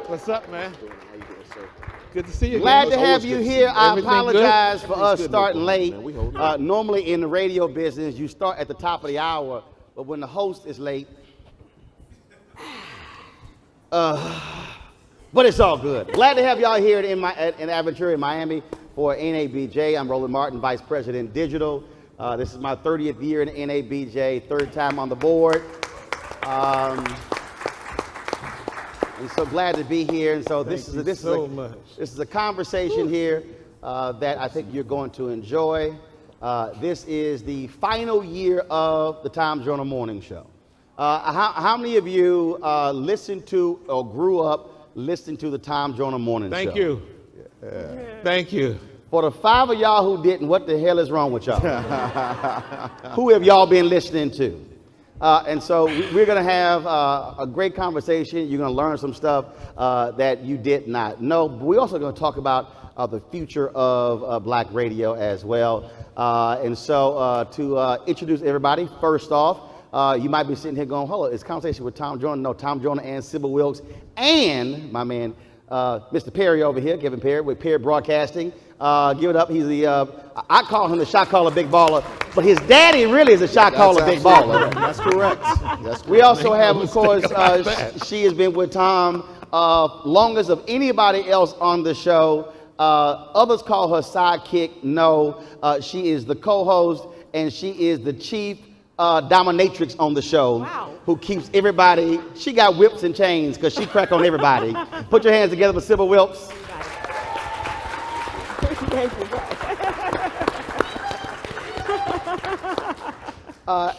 What's up, man? Good to see you. Glad to have you here. I apologize for us starting late. Normally in the radio business, you start at the top of the hour, but when the host is late, but it's all good. Glad to have y'all here in Aventura in Miami for NABJ. I'm Roland Martin, Vice President Digital. This is my 30th year in NABJ, third time on the board. I'm so glad to be here, and so this is a conversation here that I think you're going to enjoy. This is the final year of the Tom Joyner Morning Show. How many of you listened to or grew up listening to the Tom Joyner Morning Show? Thank you. Thank you. For the 5 of y'all who didn't, what the hell is wrong with y'all? Who have y'all been listening to? And so we're going to have a great conversation. You're going to learn some stuff that you did not know. But we're also going to talk about the future of black radio as well. And so to introduce everybody, first off, you might be sitting here going, hold on, it's conversation with Tom Joyner. No, Tom Joyner and Sybil Wilkes and my man, Mr. Perry over here, Kevin Perry with Perry Broadcasting. Give it up. He's the, I call him the shot caller big baller, but his daddy really is a shot caller big baller. That's correct. That's correct. We also have, of course, she has been with Tom longest of anybody else on the show. Others call her sidekick. No, she is the co-host and she is the chief dominatrix on the show. Wow. Who keeps everybody, she got whips and chains because she crack on everybody. Put your hands together for Sybil Wilkes.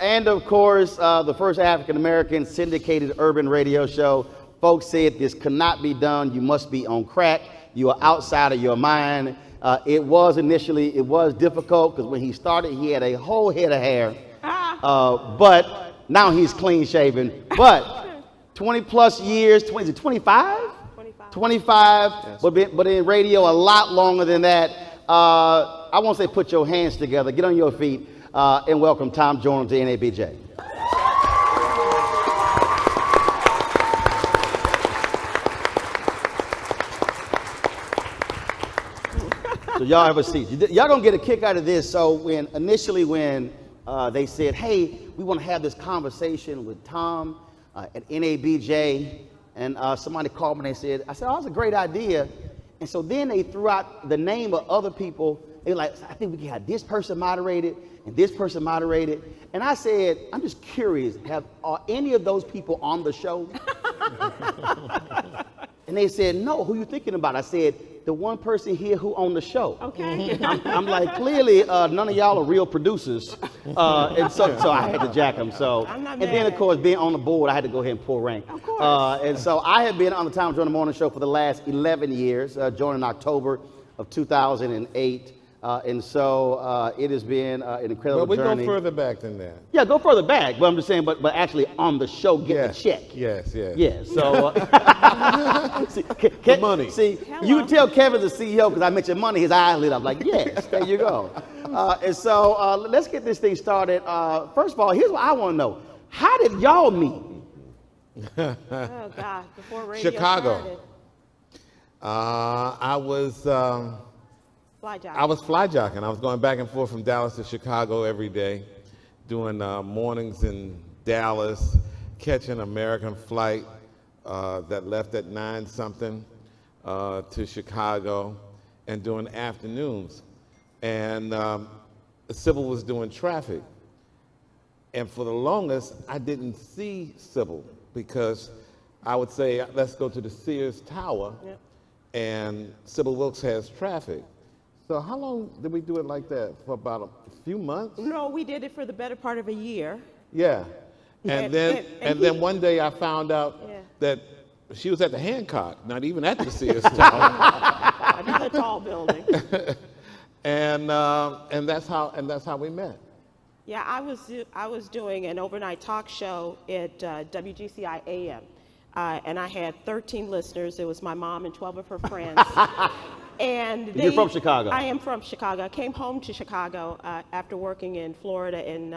And of course, the first African-American syndicated urban radio show. Folks said this could not be done. You must be on crack. You are outside of your mind. It was difficult because when he started, he had a whole head of hair. But now he's clean shaven. But 20 plus years, 25? 25, yes. but in radio a lot longer than that. I won't say put your hands together, get on your feet, and welcome Tom Joyner to NABJ. So y'all have a seat. Y'all gonna get a kick out of this. So when they said, hey, we want to have this conversation with Tom at NABJ, and somebody called me and they said, I said, oh, that's a great idea. And so then they threw out the name of other people. They were like, I think we can have this person moderated and this person moderated. And I said, I'm just curious, are any of those people on the show? And they said, no, who you thinking about? I said, the one person here who on the show. Okay. I'm like, clearly none of y'all are real producers. And so I had to jack them. So, and then of course, being on the board, I had to go ahead and pull rank. Of course. And so I have been on the Tom Joyner Morning Show for the last 11 years, joined in October of 2008. And so it has been an incredible But we journey. go further back than that. Yeah, go further back. But I'm just saying, but actually on the show, get the check. Yes, yes. Yeah, so see, The money. See, you can tell Kevin's the CEO because I mentioned money. His eyes lit up like, yes, there you go. And so let's get this thing started. First of all, here's what I want to know: how did y'all meet? Oh God! Before radio Chicago. started. I was Fly job. I was fly jocking. I was going back and forth from Dallas to Chicago every day, doing mornings in Dallas, catching American flight that left at 9-something to Chicago, and doing afternoons. And Sybil was doing traffic. And for the longest, I didn't see Sybil because I would say, let's go to the Sears Tower, Yep. and Sybil Wilkes has traffic. So how long did we do it like that? For about a few months? No, we did it for the better part of a year. Yeah. And And then one day I found out Yeah. that she was at the Hancock, not even at the Sears Tower. Another tall building. and that's how we met. Yeah, I was doing an overnight talk show at WGCI AM, and I had 13 listeners. It was my mom and 12 of her friends. And You're from Chicago? I am from Chicago. I came home to Chicago after working in Florida and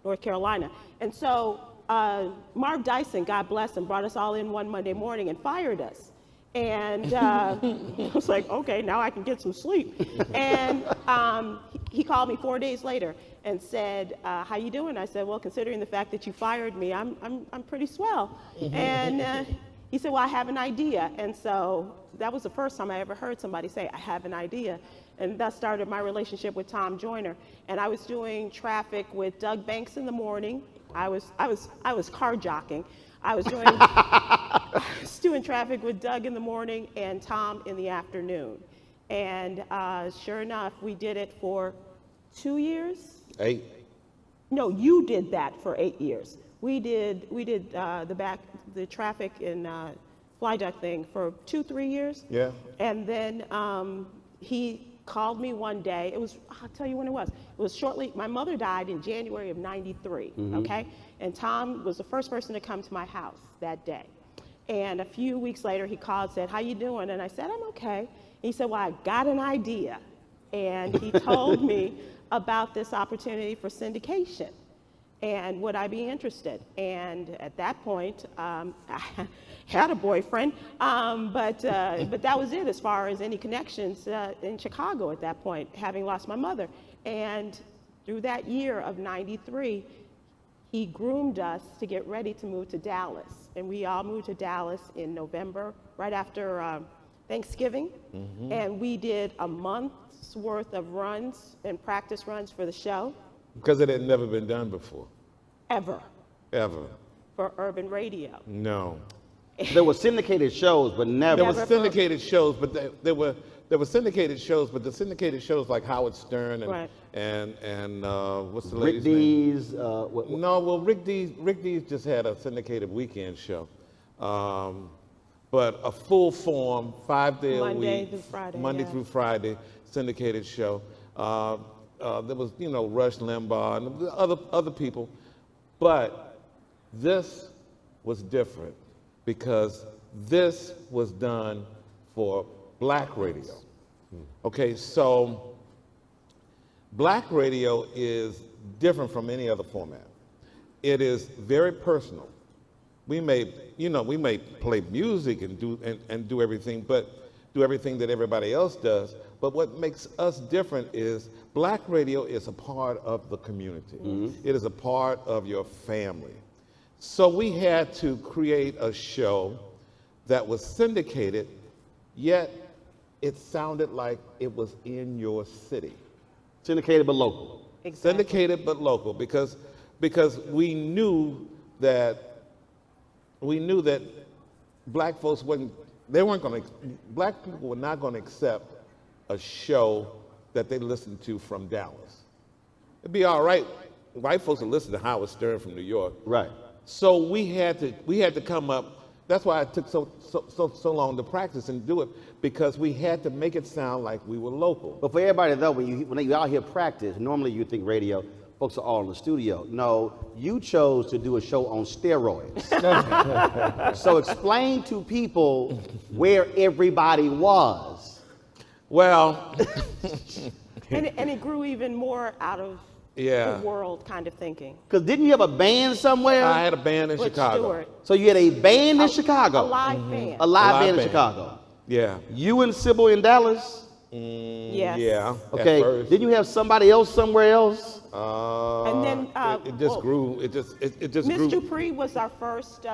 North Carolina. And so Marv Dyson, God bless him, brought us all in one Monday morning and fired us. And I was like, okay, now I can get some sleep. And he called me 4 days later and said, how you doing? I said, well, considering the fact that you fired me, I'm pretty swell. And he said, well, I have an idea. And so that was the first time I ever heard somebody say, I have an idea. And that started my relationship with Tom Joyner. And I was doing traffic with Doug Banks in the morning. I was carjacking. I was doing traffic with Doug in the morning and Tom in the afternoon. And sure enough, we did it for 2 years. 8. No, you did that for 8 years. We did the traffic and fly duck thing for 2-3 years. Yeah. And then he called me one day. I'll tell you when it was. It was shortly, my mother died in January of '93, okay? And Tom was the first person to come to my house that day. And a few weeks later, he called and said, how you doing? And I said, I'm okay. And he said, well, I got an idea. And he told me about this opportunity for syndication. And would I be interested? And at that point, I had a boyfriend, but that was it as far as any connections in Chicago at that point, having lost my mother. And through that year of '93, he groomed us to get ready to move to Dallas. And we all moved to Dallas in November, right after Thanksgiving. And we did a month's worth of runs and practice runs for the show. Because it had never been done before. Ever. For urban radio. No. There were syndicated shows, but never. There were syndicated shows, but there were syndicated shows, but the syndicated shows like Howard Stern and Right. and what's the Rick lady's name? D's. No, well Rick Dees just had a syndicated weekend show, but a full form 5-day a Monday week, through Friday, Monday yeah. through Friday syndicated show. There was Rush Limbaugh and other people, but this was different because this was done for black radio. Okay, so black radio is different from any other format. It is very personal. We may play music and do everything, but do everything that everybody else does. But what makes us different is black radio is a part of the community. It is a part of your family. So we had to create a show that was syndicated, yet it sounded like it was in your city. Syndicated but local. Exactly. Syndicated but local, because we knew that black folks black people were not going to accept a show that they listened to from Dallas. It'd be all right. White folks would listen to Howard Stern from New York. Right. So we had to come up That's why it took so long to practice and do it, because we had to make it sound like we were local. But for everybody though, when you out here practice, normally you think radio, folks are all in the studio. No, you chose to do a show on steroids. So explain to people where everybody was. Well, And it grew even more out of Yeah. the world kind of thinking. Because didn't you have a band somewhere? I had a band in With Chicago. Stewart. So you had a band in Chicago? A live band. A live band in band. Chicago. Yeah. You and Sybil in Dallas? Yes. Yeah. Okay. At first. Didn't you have somebody else somewhere else? And then, it just grew. It just Miss grew. Dupree was our first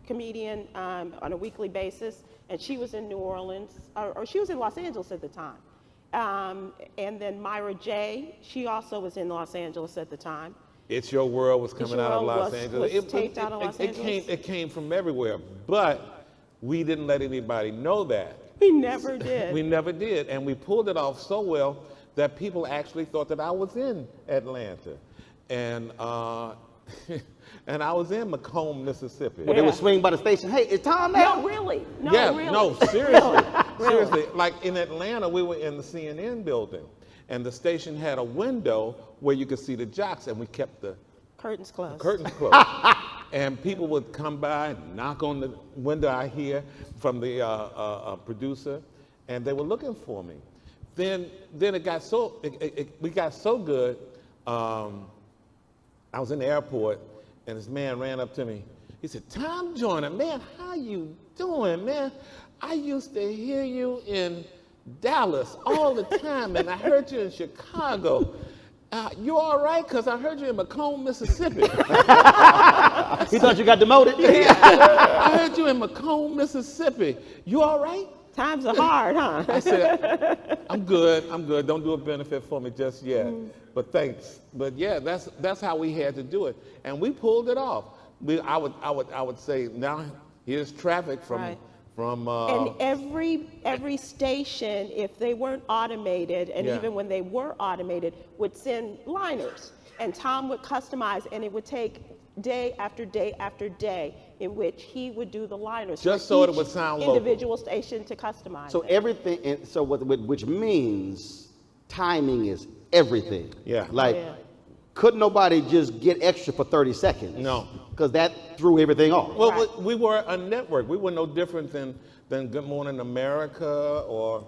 comedian on a weekly basis, and she was in New Orleans, or she was in Los Angeles at the time. And then Myra J., she also was in Los Angeles at the time. It's Your World was coming Your out of World Los was Angeles. taped out of Los Angeles. It came from everywhere, but we didn't let anybody know that. We never did. We never did, and we pulled it off so well that people actually thought that I was in Atlanta, and and I was in Macomb, Mississippi. When they would swing by the station, hey, it's Tom now? No, really. No, Yeah, really. no, seriously, Really. seriously. Like in Atlanta, we were in the CNN building, and the station had a window where you could see the jocks, and we kept the Curtains closed. curtains closed. And people would come by, knock on the window, I hear from the producer, and they were looking for me. Then it got so, we got so good, I was in the airport, and this man ran up to me. He said, Tom Joyner, man, how you doing, man? I used to hear you in Dallas all the time, and I heard you in Chicago. You all right? Because I heard you in Macomb, Mississippi. He thought you got demoted? I heard you in Macomb, Mississippi. You all right? Times are hard, huh? I said, I'm good. Don't do a benefit for me just yet. But thanks. But yeah, that's how we had to do it, and we pulled it off. I would say now here's traffic from Right. from. And every station, if they weren't automated, and Yeah. even when they were automated, would send liners. And Tom would customize, and it would take day after day after day in which he would do the liners. Just for so it each would sound local. individual station to customize. So it. everything, and so which means timing is everything. Yeah. Like, Yeah. couldn't nobody just get extra for 30 seconds? No. Because that threw everything off. Well, Right. we were a network. We were no different than Good Morning America or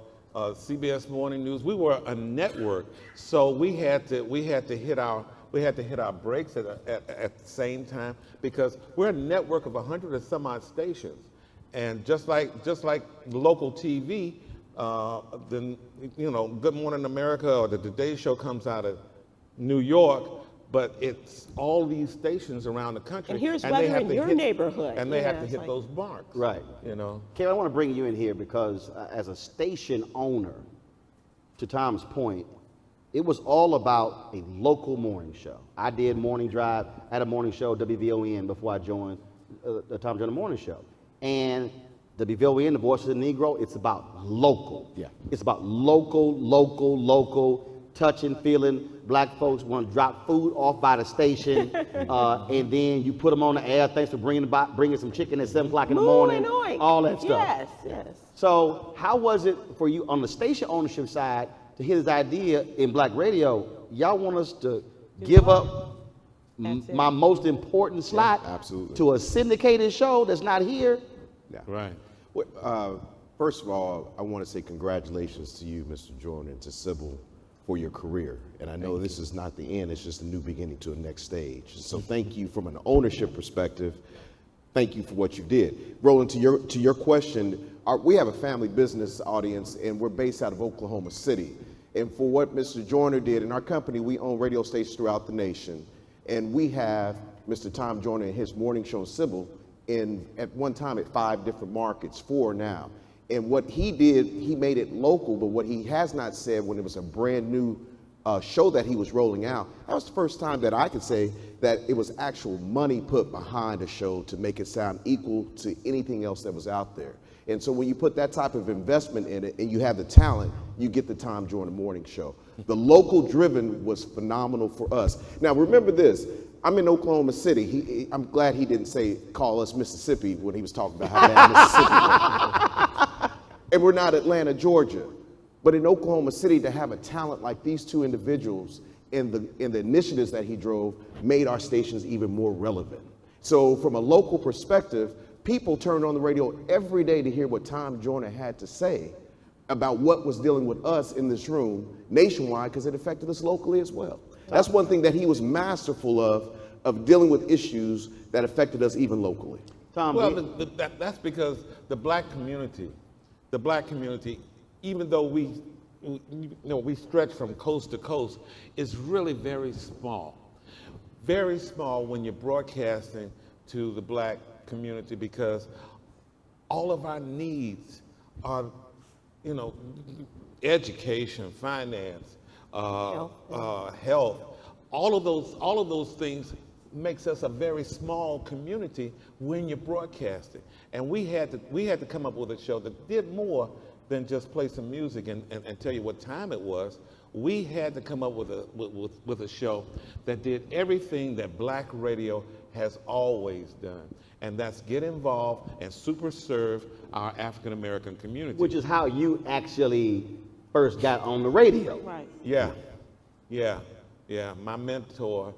CBS Morning News. We were a network, so we had to hit our breaks at the same time, because we're a network of 100 and some odd stations, and just like local TV, then Good Morning America or the Today Show comes out of New York. But it's all these stations around the country. And here's they weather have in to your hit- neighborhood. And they Yeah, have to it's hit like- those marks. Right. Kevin, I want to bring you in here because as a station owner, to Tom's point, it was all about a local morning show. I did Morning Drive, had a morning show, WVON, before I joined the Tom Joyner Morning Show. And WVON, the Voice of the Negro, it's about local. Yeah. It's about local, touching, feeling. Black folks want to drop food off by the station, and then you put them on the air. Thanks for bringing some chicken at 7 o'clock in the morning. Oink. All that stuff. Yes. So how was it for you on the station ownership side to hear this idea in black radio? Y'all want us to give up That's it. my most important slot absolutely. to a syndicated show that's not here? Yeah. Right. Well, first of all, I want to say congratulations to you, Mr. Joyner, and to Sybil for your career. And I know this is not the end, it's just a new beginning to a next stage. So thank you from an ownership perspective. Thank you for what you did. Roland, to your question, we have a family business audience, and we're based out of Oklahoma City. And for what Mr. Joyner did in our company, we own radio stations throughout the nation. And we have Mr. Tom Joyner and his morning show, Sybil, at one time at 5 different markets, 4 now. And what he did, he made it local, but what he has not said when it was a brand new show that he was rolling out, that was the first time that I could say that it was actual money put behind a show to make it sound equal to anything else that was out there. And so when you put that type of investment in it and you have the talent, you get the Tom Joyner Morning Show. The local driven was phenomenal for us. Now remember this, I'm in Oklahoma City. I'm glad he didn't say call us Mississippi when he was talking about how bad Mississippi was. And we're not Atlanta, Georgia. But in Oklahoma City, to have a talent like these two individuals in the initiatives that he drove made our stations even more relevant. So from a local perspective, people turned on the radio every day to hear what Tom Joyner had to say about what was dealing with us in this room nationwide, because it affected us locally as well. That's one thing that he was masterful of dealing with issues that affected us even locally. Tom, Well, that's because the black community, even though we stretch from coast to coast, is really very small. Very small when you're broadcasting to the black community, because all of our needs are, education, finance, health, all of those things makes us a very small community when you're broadcasting. And we had to come up with a show that did more than just play some music and tell you what time it was. We had to come up with a show that did everything that black radio has always done, and that's get involved and super serve our African American community. which is how you actually first got on the radio. Right. Yeah. My mentor,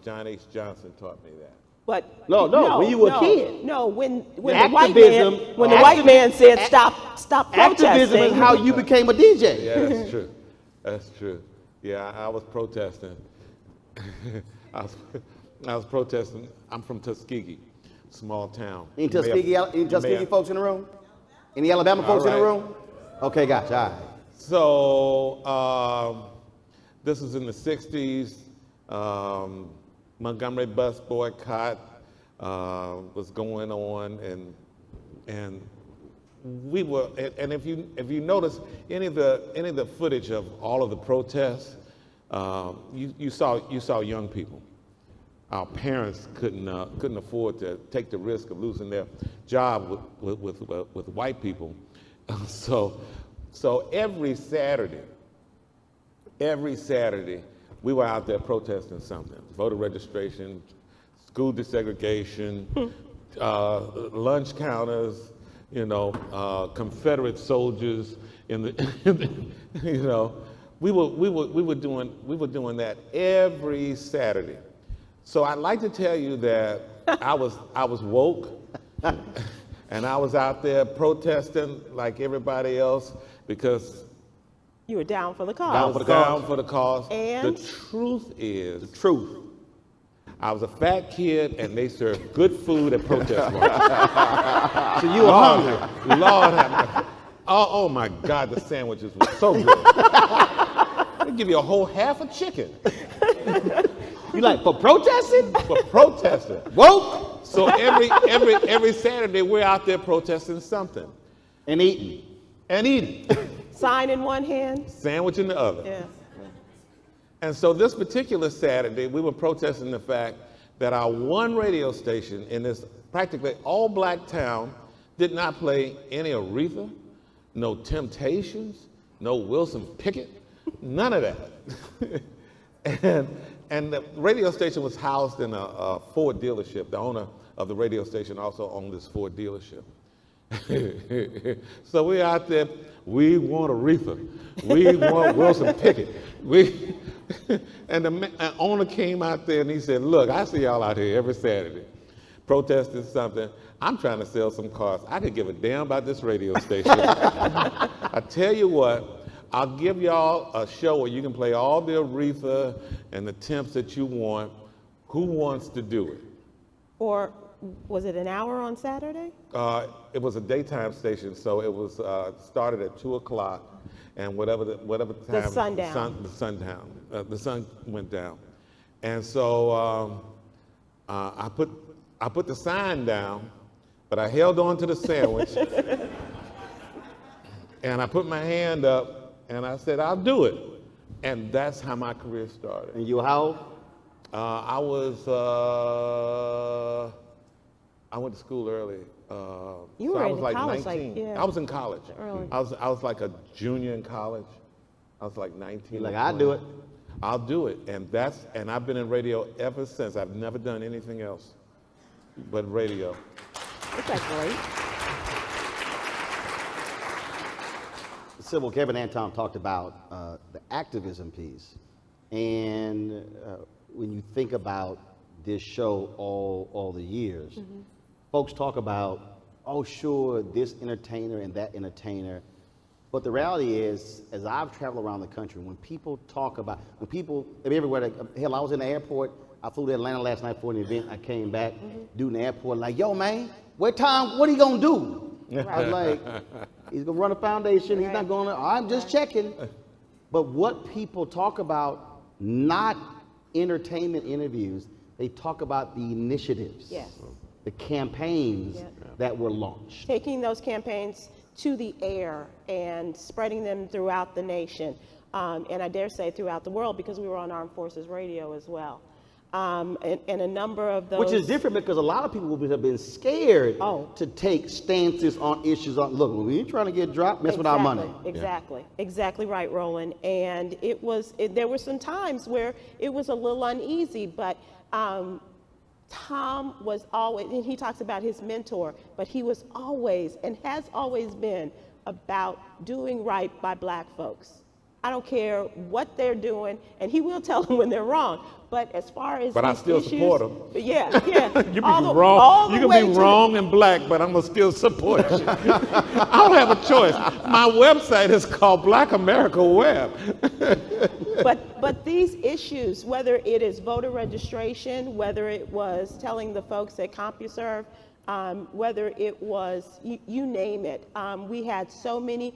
John H. Johnson, taught me that. But No, when you were a kid. No, when Activism- the white man said stop protesting. Activism is how you became a DJ. Yeah, that's true. That's true. Yeah, I was protesting. I was protesting. I'm from Tuskegee, small town. Any Tuskegee folks in the room? Any Alabama folks in the right. room? Okay, gotcha. All right. So this was in the 60s. Montgomery bus boycott was going on, and we were. And if you notice any of the footage of all of the protests, you saw young people. Our parents couldn't afford to take the risk of losing their job with white people. So every Saturday, we were out there protesting something: voter registration, school desegregation, lunch counters, Confederate soldiers in the, we were doing that every Saturday. So I'd like to tell you that I was woke, and I was out there protesting like everybody else because You were down for the cause. down for the cause. And? The truth is, Truth. I was a fat kid, and they served good food at protest marches. So you were hungry. Lord have mercy. Oh my God, the sandwiches were so good. They give you a whole half a chicken You like for protesting? for protesting. Woke So every Saturday we're out there protesting something and eating. and eating, Sign in one hand. sandwich in the other. Yeah. And so this particular Saturday, we were protesting the fact that our one radio station in this practically all black town did not play any Aretha, no Temptations, no Wilson Pickett, none of that. And the radio station was housed in a Ford dealership. The owner of the radio station also owned this Ford dealership. So we're out there, we want Aretha, we want Wilson Pickett. And the owner came out there and he said, look, I see y'all out here every Saturday protesting something. I'm trying to sell some cars. I could give a damn about this radio station. I tell you what, I'll give y'all a show where you can play all the Aretha and the Temps that you want. Who wants to do it? Or was it an hour on Saturday? It was a daytime station, so it was started at 2 o'clock, and whatever time sundown. The sun went down, and so I put the sign down, but I held on to the sandwich, and I put my hand up, and I said, "I'll do it," and that's how my career started. And you how old? I went to school early. You so were I was in like college, 19. yeah. I was in college. Early. I was like a junior in college. I was like 19. Like, or I'll do 20. I'll do it. And I've been in radio ever since. I've never done anything else but radio. Isn't that great? Sybil, Kevin and Tom talked about the activism piece. And when you think about this show all the years, folks talk about, oh, sure, this entertainer and that entertainer. But the reality is, as I've traveled around the country, when people talk about, everywhere, hell, I was in the airport, I flew to Atlanta last night for an event, I came back, dude in the airport, like, yo, man, what are you gonna do? I was like, he's gonna run a foundation, he's not gonna, I'm just checking. But what people talk about, not entertainment interviews, they talk about the initiatives, the campaigns that were launched. Taking those campaigns to the air and spreading them throughout the nation, and I dare say throughout the world, because we were on Armed Forces Radio as well. And a number of those... Which is different because a lot of people have been scared to take stances on issues. Look, we ain't trying to get dropped, mess with our money. Exactly right, Roland. And there were some times where it was a little uneasy, but Tom was always, and he talks about his mentor, but he was always and has always been about doing right by black folks. I don't care what they're doing, and he will tell them when they're wrong. But as far as I still support them. Yeah. You can be wrong. You can be wrong and black, but I'm gonna still support you. I don't have a choice. My website is called Black America Web. But these issues, whether it is voter registration, whether it was telling the folks at CompuServe, whether it was, you name it, we had so many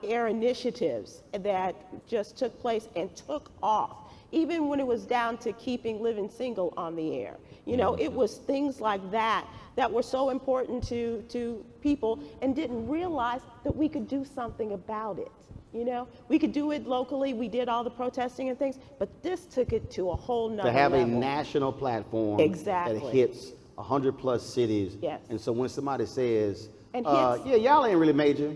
air initiatives that just took place and took off, even when it was down to keeping Living Single on the air. You know, it was things like that that were so important to people and didn't realize that we could do something about it. You know, we could do it locally. We did all the protesting and things, but this took it to a whole nother level. To have level. A national platform Exactly. that hits 100+ cities. Yes. And so when somebody says, And yeah, y'all ain't really major,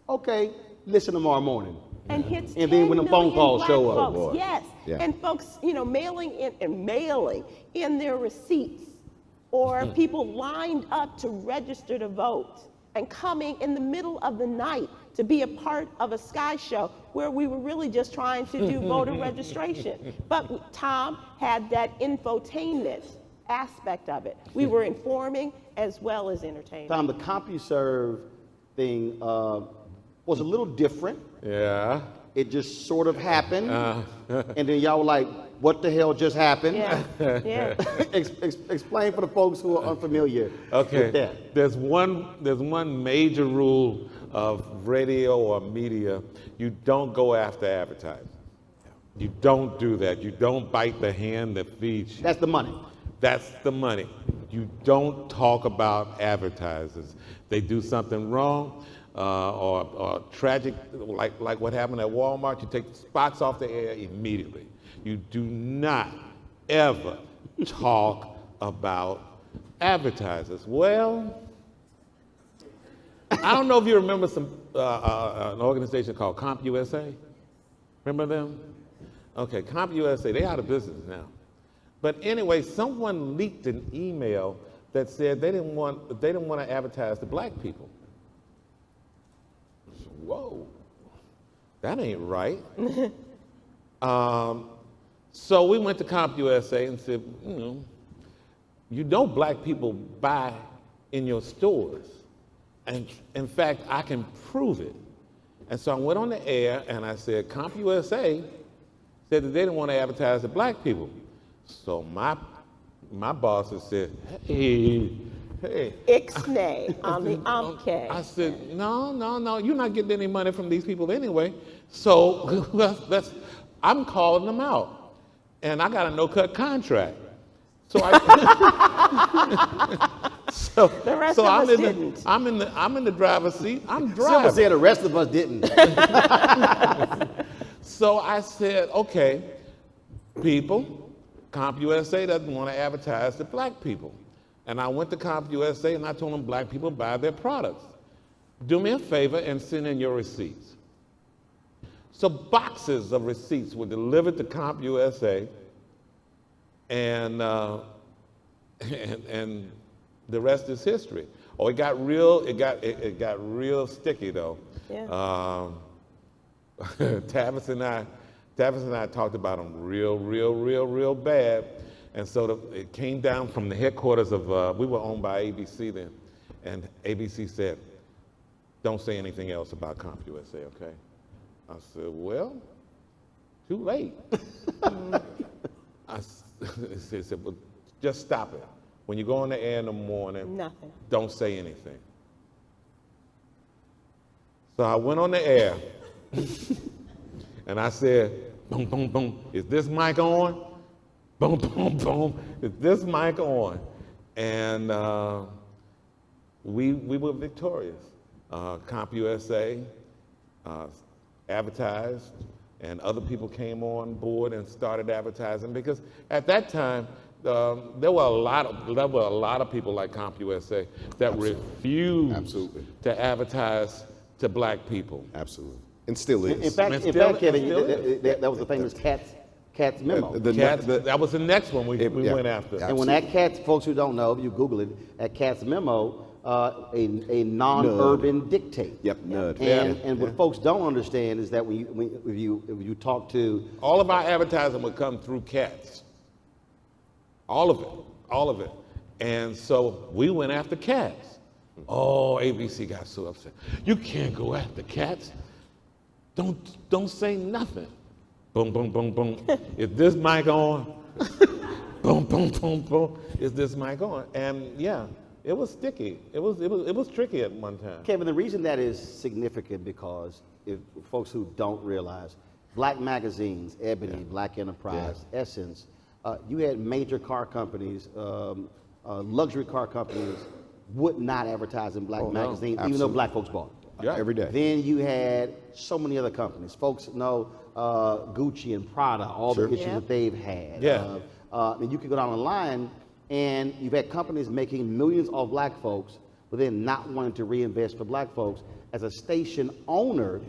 okay, listen tomorrow morning. And hits And then when the 10 phone million calls black show up. folks, yes. Yeah. And folks, you know, mailing in their receipts, or people lined up to register to vote and coming in the middle of the night to be a part of a Sky show where we were really just trying to do voter registration. But Tom had that infotainment aspect of it. We were informing as well as entertaining. Tom, the CompuServe thing was a little different. Yeah. It just sort of happened. And then y'all were like, what the hell just happened? Yeah. Explain for the folks who are unfamiliar with that. There's one major rule of radio or media. You don't go after advertising. You don't do that. You don't bite the hand that feeds you. That's the money. That's the money. You don't talk about advertisers. They do something wrong or tragic, like what happened at Walmart. You take the spots off the air immediately. You do not ever talk about advertisers. Well, I don't know if you remember an organization called CompUSA. Remember them? Okay, CompUSA, they're out of business now. But anyway, someone leaked an email that said they didn't want to advertise to black people. Whoa, that ain't right. So we went to CompUSA and said, you know black people buy in your stores. And in fact, I can prove it. And so I went on the air and I said, CompUSA said that they didn't want to advertise to black people. So my bosses said, hey. Ixnay on the UMK. I said, no, you're not getting any money from these people anyway. So I'm calling them out. And I got a no-cut contract. So The rest of us didn't. I'm in the driver's seat. I'm driving. Sybil said the rest of us didn't. So I said, okay, people, CompUSA doesn't want to advertise to black people. And I went to CompUSA and I told them black people buy their products. Do me a favor and send in your receipts. So boxes of receipts were delivered to CompUSA, and and the rest is history. Oh, it got real sticky though. Yeah. Tavis and I talked about them real bad, and so it came down from the headquarters of we were owned by ABC then, and ABC said, "Don't say anything else about CompUSA, okay?" I said, "Well, too late." They said, "Well, just stop it. When you go on the air in the morning, Nothing. don't say anything." So I went on the air, and I said, "Boom, boom, boom. Is this mic on? Boom, boom, boom. Is this mic on?" And we were victorious. CompUSA advertised, and other people came on board and started advertising, because at that time there were a lot of people like CompUSA that refused Absolutely. to advertise to black people. Absolutely. And still is. In fact, Kevin, that was the famous Cats memo. That was the next one we Yeah. went after. And when that Cats, folks who don't know, if you Google it, that Cats memo, a non-urban dictate. Yep, nudge. And what folks don't understand is that if you talk to All of our advertising would come through Cats. All of it. And so we went after Cats. Oh, ABC got so upset. "You can't go after Cats. Don't say nothing." Boom, boom, boom, boom. Is this mic on? Boom, boom, boom, boom. Is this mic on? And yeah, it was sticky. It was tricky at one time. Kevin, the reason that is significant because if folks who don't realize, black magazines, Ebony, Black Enterprise, Essence, you had major car companies, luxury car companies would not advertise in black magazines, even though black folks bought it. Yeah. Every day. Then you had so many other companies. Folks know Gucci and Prada, all the issues Yeah. that they've had. Yeah. And you could go down the line, and you've had companies making millions off black folks, but then not wanting to reinvest for black folks. As a station owner,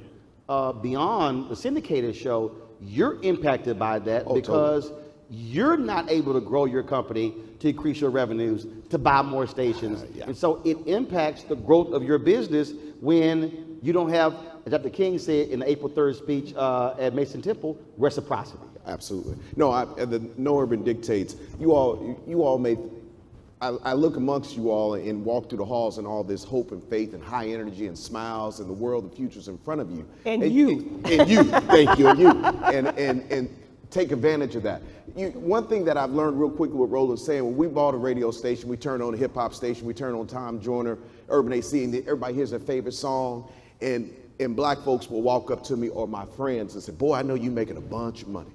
beyond the syndicated show, you're impacted by that because you're not able to grow your company to increase your revenues, to buy more stations. And so it impacts the growth of your business when you don't have, as Dr. King said in the April 3rd speech at Mason Temple, reciprocity. Absolutely. No, the No Urban Dictates, you all made, I look amongst you all and walk through the halls and all this hope and faith and high energy and smiles and the world, the future's in front of you. And you. And you, thank you, and you. And take advantage of that. One thing that I've learned real quickly what Roland's saying, when we bought a radio station, we turned on a hip hop station, we turned on Tom Joyner, Urban AC, and everybody hears their favorite song, and black folks will walk up to me or my friends and say, "Boy, I know you're making a bunch of money."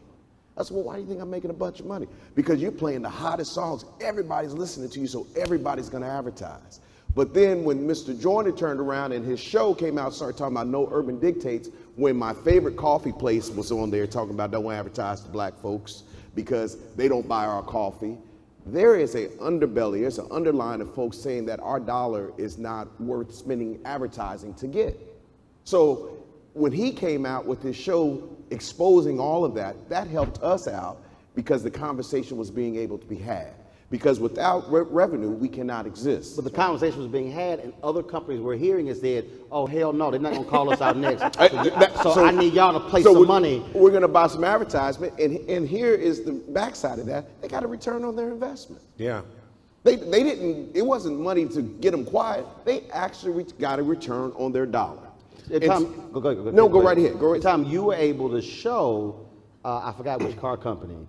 I said, "Well, why do you think I'm making a bunch of money?" "Because you're playing the hottest songs. Everybody's listening to you, so everybody's going to advertise." But then when Mr. Joyner turned around and his show came out and started talking about No Urban Dictates, when my favorite coffee place was on there talking about don't advertise to black folks because they don't buy our coffee, there is an underbelly, there's an underline of folks saying that our dollar is not worth spending advertising to get. So when he came out with his show exposing all of that, that helped us out because the conversation was being able to be had. Because without revenue, we cannot exist. But the conversation was being had, and other companies were hearing it said, "Oh, hell no, they're not going to call us out next. So I need y'all to play some money." We're going to buy some advertisement, and here is the backside of that. They got a return on their investment. Yeah. They didn't, it wasn't money to get them quiet. They actually got a return on their dollar. Tom, go No, go right ahead. Go right. Tom, you were able to show, I forgot which car company.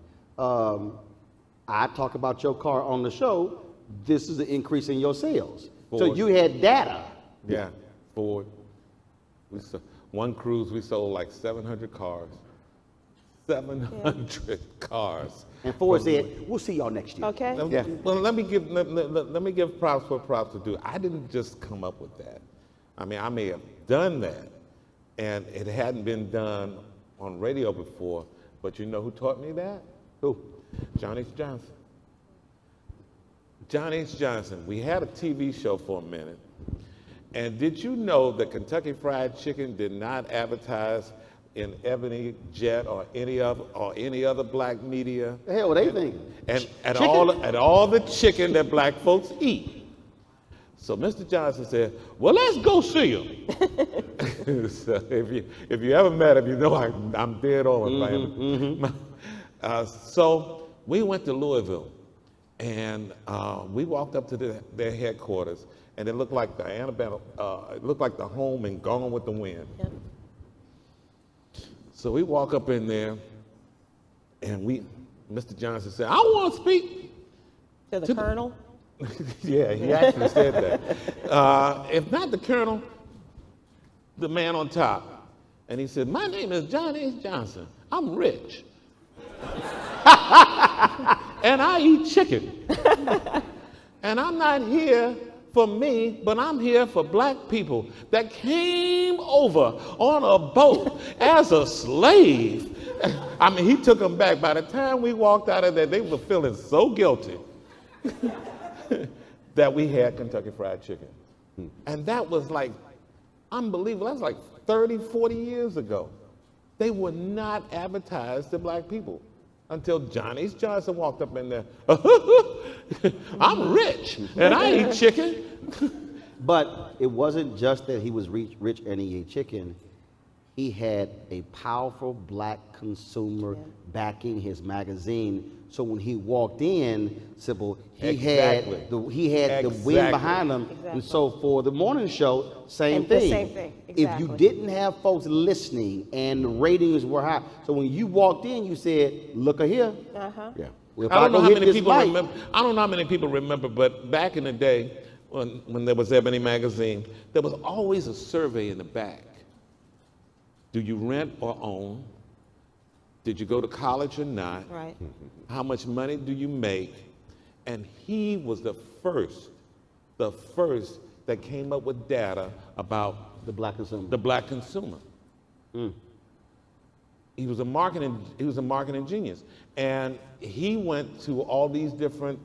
I talk about your car on the show. This is the increase in your sales. So Ford. you had data. Yeah, Ford. One cruise, we sold like 700 cars. 700 cars. And Ford said, "We'll see y'all next year." Okay. Yeah. Well, let me give props where props are due. I didn't just come up with that. I mean, I may have done that, and it hadn't been done on radio before. But you know who taught me that? Who? John H. Johnson. John H. Johnson. We had a TV show for a minute. And did you know that Kentucky Fried Chicken did not advertise in Ebony Jet or any other black media. The hell, what they think? And at Chicken? all the chicken that black folks eat. So Mr. Johnson said, "Well, let's go see him." So if you ever met him, you know I'm dead on, man. So we went to Louisville, and we walked up to their headquarters, and it looked like it looked like the home in Gone with the Wind. Yep. So we walk up in there, and Mr. Johnson said, "I want to speak." To the colonel. Yeah, he actually said that. If not the colonel, the man on top. And he said, "My name is John H. Johnson. I'm rich. And I eat chicken. And I'm not here for me, but I'm here for black people that came over on a boat as a slave." I mean, he took them back. By the time we walked out of there, they were feeling so guilty that we had Kentucky Fried Chicken. And that was like unbelievable. That was like 30, 40 years ago. They were not advertised to black people until John H. Johnson walked up in there. "I'm rich and I eat chicken." But it wasn't just that he was rich and he ate chicken. He had a powerful black consumer backing his magazine. So when he walked in, Sybil, he had the wind behind him. Exactly. And so for the morning show, same And the thing. same thing, If you exactly. didn't have folks listening and the ratings were high, so when you walked in, you said, "Look here." Uh-huh. Yeah. Well, if I don't know go how hit many this people mic- remember. I don't know how many people remember, but back in the day, when there was Ebony magazine, there was always a survey in the back. Do you rent or own? Did you go to college or not? Right. How much money do you make? And he was the first that came up with data about The black consumer. the black consumer. He was a marketing genius, and he went to all these different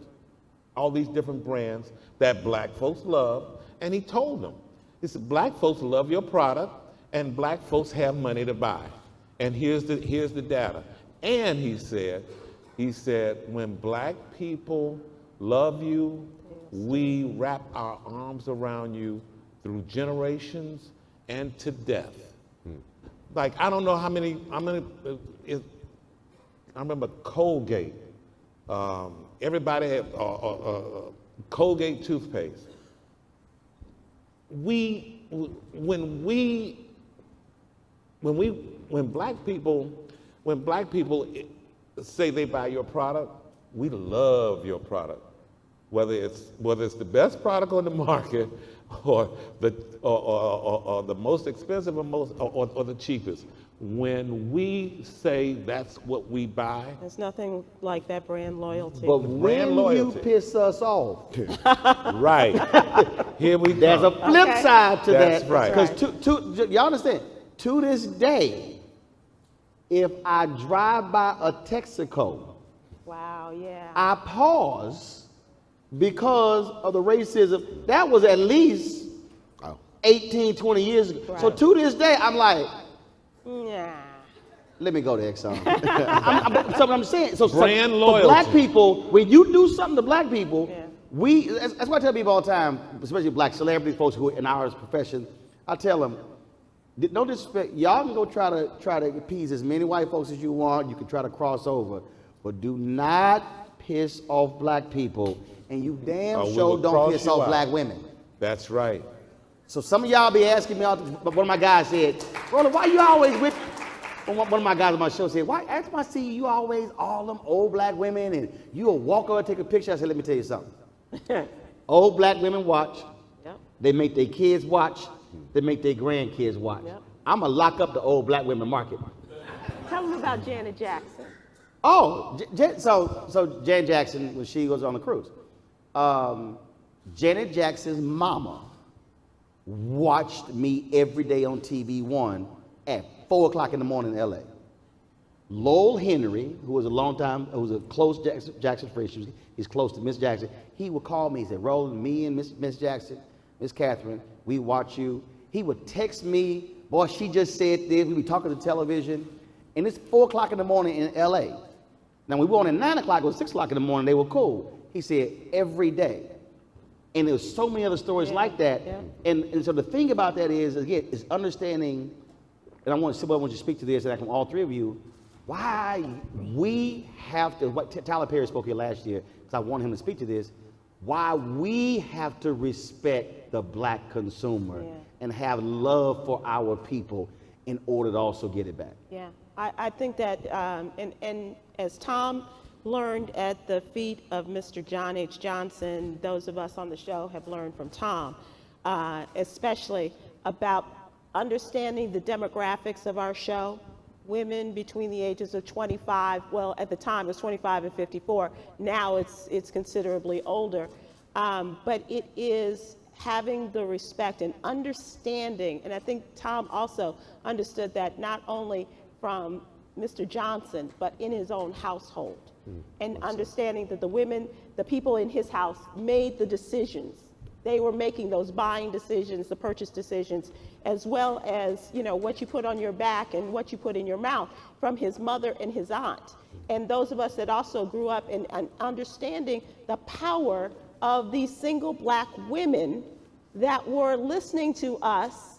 brands that black folks love, and he told them, he said, "Black folks love your product, and black folks have money to buy, and here's the data." And he said, "When black people love you, we wrap our arms around you through generations and to death." Like, I don't know how many, I remember Colgate. Everybody had Colgate toothpaste. When black people say they buy your product, we love your product, whether it's the best product on the market, or the most expensive, or the cheapest. When we say that's what we buy, There's nothing like that brand loyalty. But brand when you loyalty. piss us off, right? Here we there's a come. flip Okay. side to That's that. right. Because y'all understand, to this day, if I drive by a Texaco, Wow, yeah. I pause because of the racism. That was at least 18, 20 years ago. Right. So to this day, I'm like, Nah. let me go to Exxon. I'm saying. So Brand for loyalty. black people, when you do something to black people, Yeah. that's why I tell people all the time, especially black celebrity folks who are in our profession, I tell them, no disrespect, y'all can go try to appease as many white folks as you want. You can try to cross over, but do not piss off black people, and you damn Or we sure will don't cross piss you off out. black women. That's right. So some of y'all be asking me, but one of my guys said, "Roland, why you always with?" One of my guys on my show said, "Why? After I see you always all them old black women, and you'll walk over and take a picture." I said, "Let me tell you something. Old black women watch. Yep. They make their kids watch. They make their grandkids watch. Yep. I'm gonna lock up the old black women market." Tell them about Janet Jackson. Oh, so Janet Jackson, when she goes on the cruise, Janet Jackson's mama watched me every day on TV One at 4 o'clock in the morning in LA. Lowell Henry, who was a close Jackson friend, he's close to Miss Jackson, he would call me, he said, "Roland, me and Miss Jackson, Miss Catherine, we watch you." He would text me boy, she just said this. We be talking to television, and it's 4 o'clock in the morning in LA. Now, we were on at 9 o'clock, it was 6 o'clock in the morning, they were cool. He said, every day. And there's so many other stories like that. Yeah. And so the thing about that is, again, is understanding, and I want you to speak to this, and I can all three of you, why we have to, what Tyler Perry spoke here last year, because I want him to speak to this, why we have to respect the black consumer and have love for our people in order to also get it back. Yeah, I think that, and as Tom learned at the feet of Mr. John H. Johnson, those of us on the show have learned from Tom, especially about understanding the demographics of our show. Women between the ages of 25, well, at the time it was 25 and 54. Now it's considerably older. But it is having the respect and understanding, and I think Tom also understood that not only from Mr. Johnson, but in his own household. And understanding that the women, the people in his house made the decisions. They were making those buying decisions, the purchase decisions, as well as, you know, what you put on your back and what you put in your mouth from his mother and his aunt. And those of us that also grew up in understanding the power of these single black women that were listening to us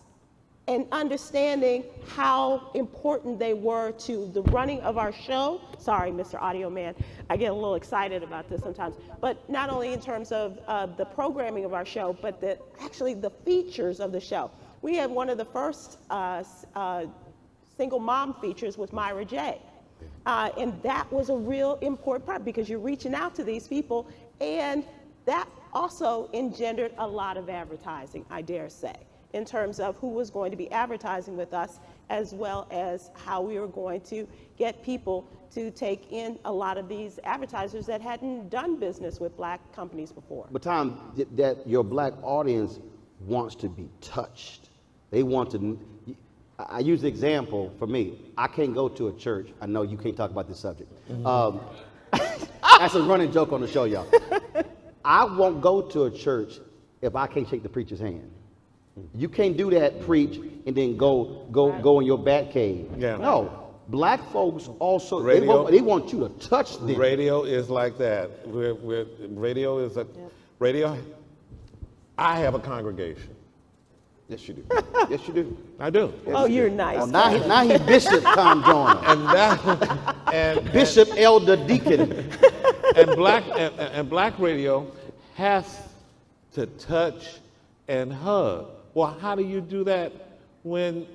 and understanding how important they were to the running of our show. Sorry, Mr. Audio Man, I get a little excited about this sometimes. But not only in terms of the programming of our show, but actually the features of the show. We had one of the first single mom features with Myra J. And that was a real important part because you're reaching out to these people, and that also engendered a lot of advertising, I dare say, in terms of who was going to be advertising with us, as well as how we were going to get people to take in a lot of these advertisers that hadn't done business with black companies before. But Tom, that your black audience wants to be touched. They want to, I use the example for me. I can't go to a church. I know you can't talk about this subject. That's a running joke on the show, y'all. I won't go to a church if I can't shake the preacher's hand. You can't do that, preach, and then go in your bat cave. Yeah. No, black folks also, Radio. they want you to touch them. Radio is like that. Radio is a radio. I have a congregation. Yes, you do. Yes, you do. I do. Oh, you're nice. Oh, now he Bishop Tom Joyner. And that and Bishop Elder Deacon. and black radio has to touch and hug. Well, how do you do that when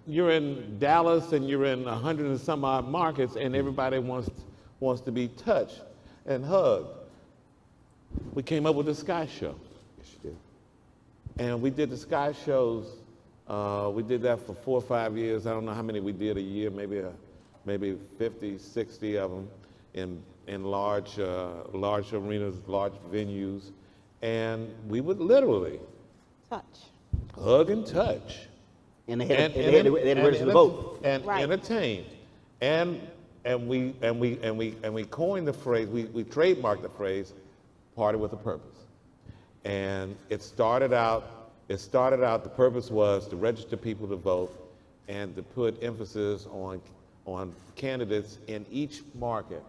you're in Dallas and you're in 100 and some odd markets and everybody wants to be touched and hugged? We came up with the Sky Show. Yes, you did. And we did the Sky Shows. We did that for 4 or 5 years. I don't know how many we did a year, maybe 50, 60 of them in large arenas, large venues. And we would literally Touch. hug and touch. And they had to register to vote. And Right. entertain. And we coined the phrase, we trademarked the phrase, party with a purpose. And it started out, the purpose was to register people to vote and to put emphasis on candidates in each market.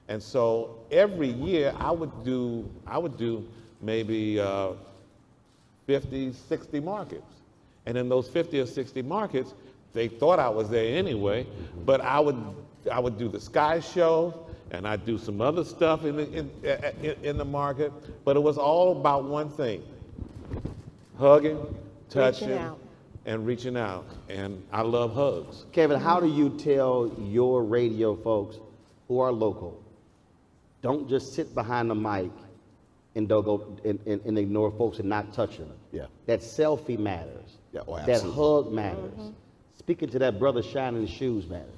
And so every year I would do maybe 50, 60 markets. And in those 50 or 60 markets, they thought I was there anyway, but I would do the Sky Show, and I'd do some other stuff in the market, but it was all about one thing: hugging, touching, and reaching out. And I love hugs. Kevin, how do you tell your radio folks who are local, don't just sit behind the mic and don't go and ignore folks and not touch them? Yeah. That selfie matters. Yeah, oh, that absolutely. hug matters. Speaking to that brother shining shoes matters.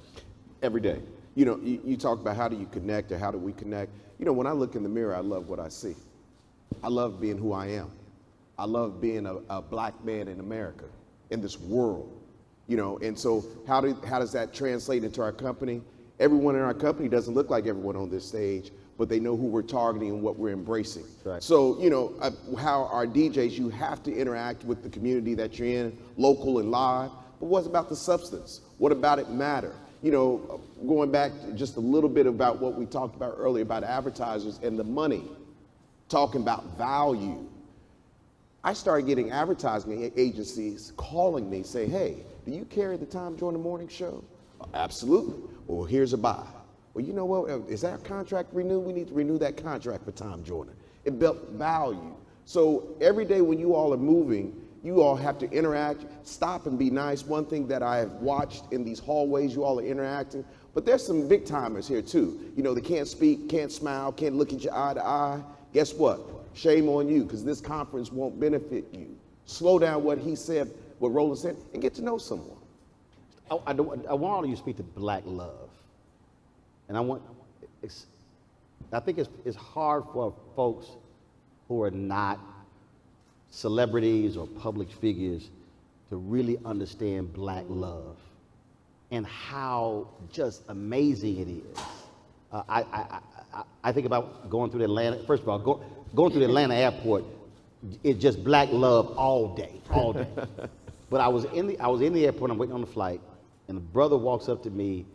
Every day. You know, you talk about how do you connect or how do we connect. You know, when I look in the mirror, I love what I see. I love being who I am. I love being a black man in America, in this world. You know, and so how does that translate into our company? Everyone in our company doesn't look like everyone on this stage, but they know who we're targeting and what we're embracing. Right. So, you know, how our DJs, you have to interact with the community that you're in, local and live, but what about the substance? What about it matter? You know, going back just a little bit about what we talked about earlier about advertisers and the money, talking about value. I started getting advertising agencies calling me saying, hey, do you carry the Tom Joyner Morning Show? Absolutely. Well, here's a buy. Well, you know what? Is that contract renewed? We need to renew that contract for Tom Joyner. It built value. So every day when you all are moving, you all have to interact, stop and be nice. One thing that I have watched in these hallways, you all are interacting, but there's some big timers here too. You know, they can't speak, can't smile, can't look at you eye to eye. Guess what? Shame on you, because this conference won't benefit you. Slow down what he said, what Roland said, and get to know someone. I want all of you to speak to black love. And I think it's hard for folks who are not celebrities or public figures to really understand black love and how just amazing it is. I think about going through the Atlanta, first of all, going through the Atlanta airport, it's just black love all day. But I was in the airport, I'm waiting on the flight, and a brother walks up to me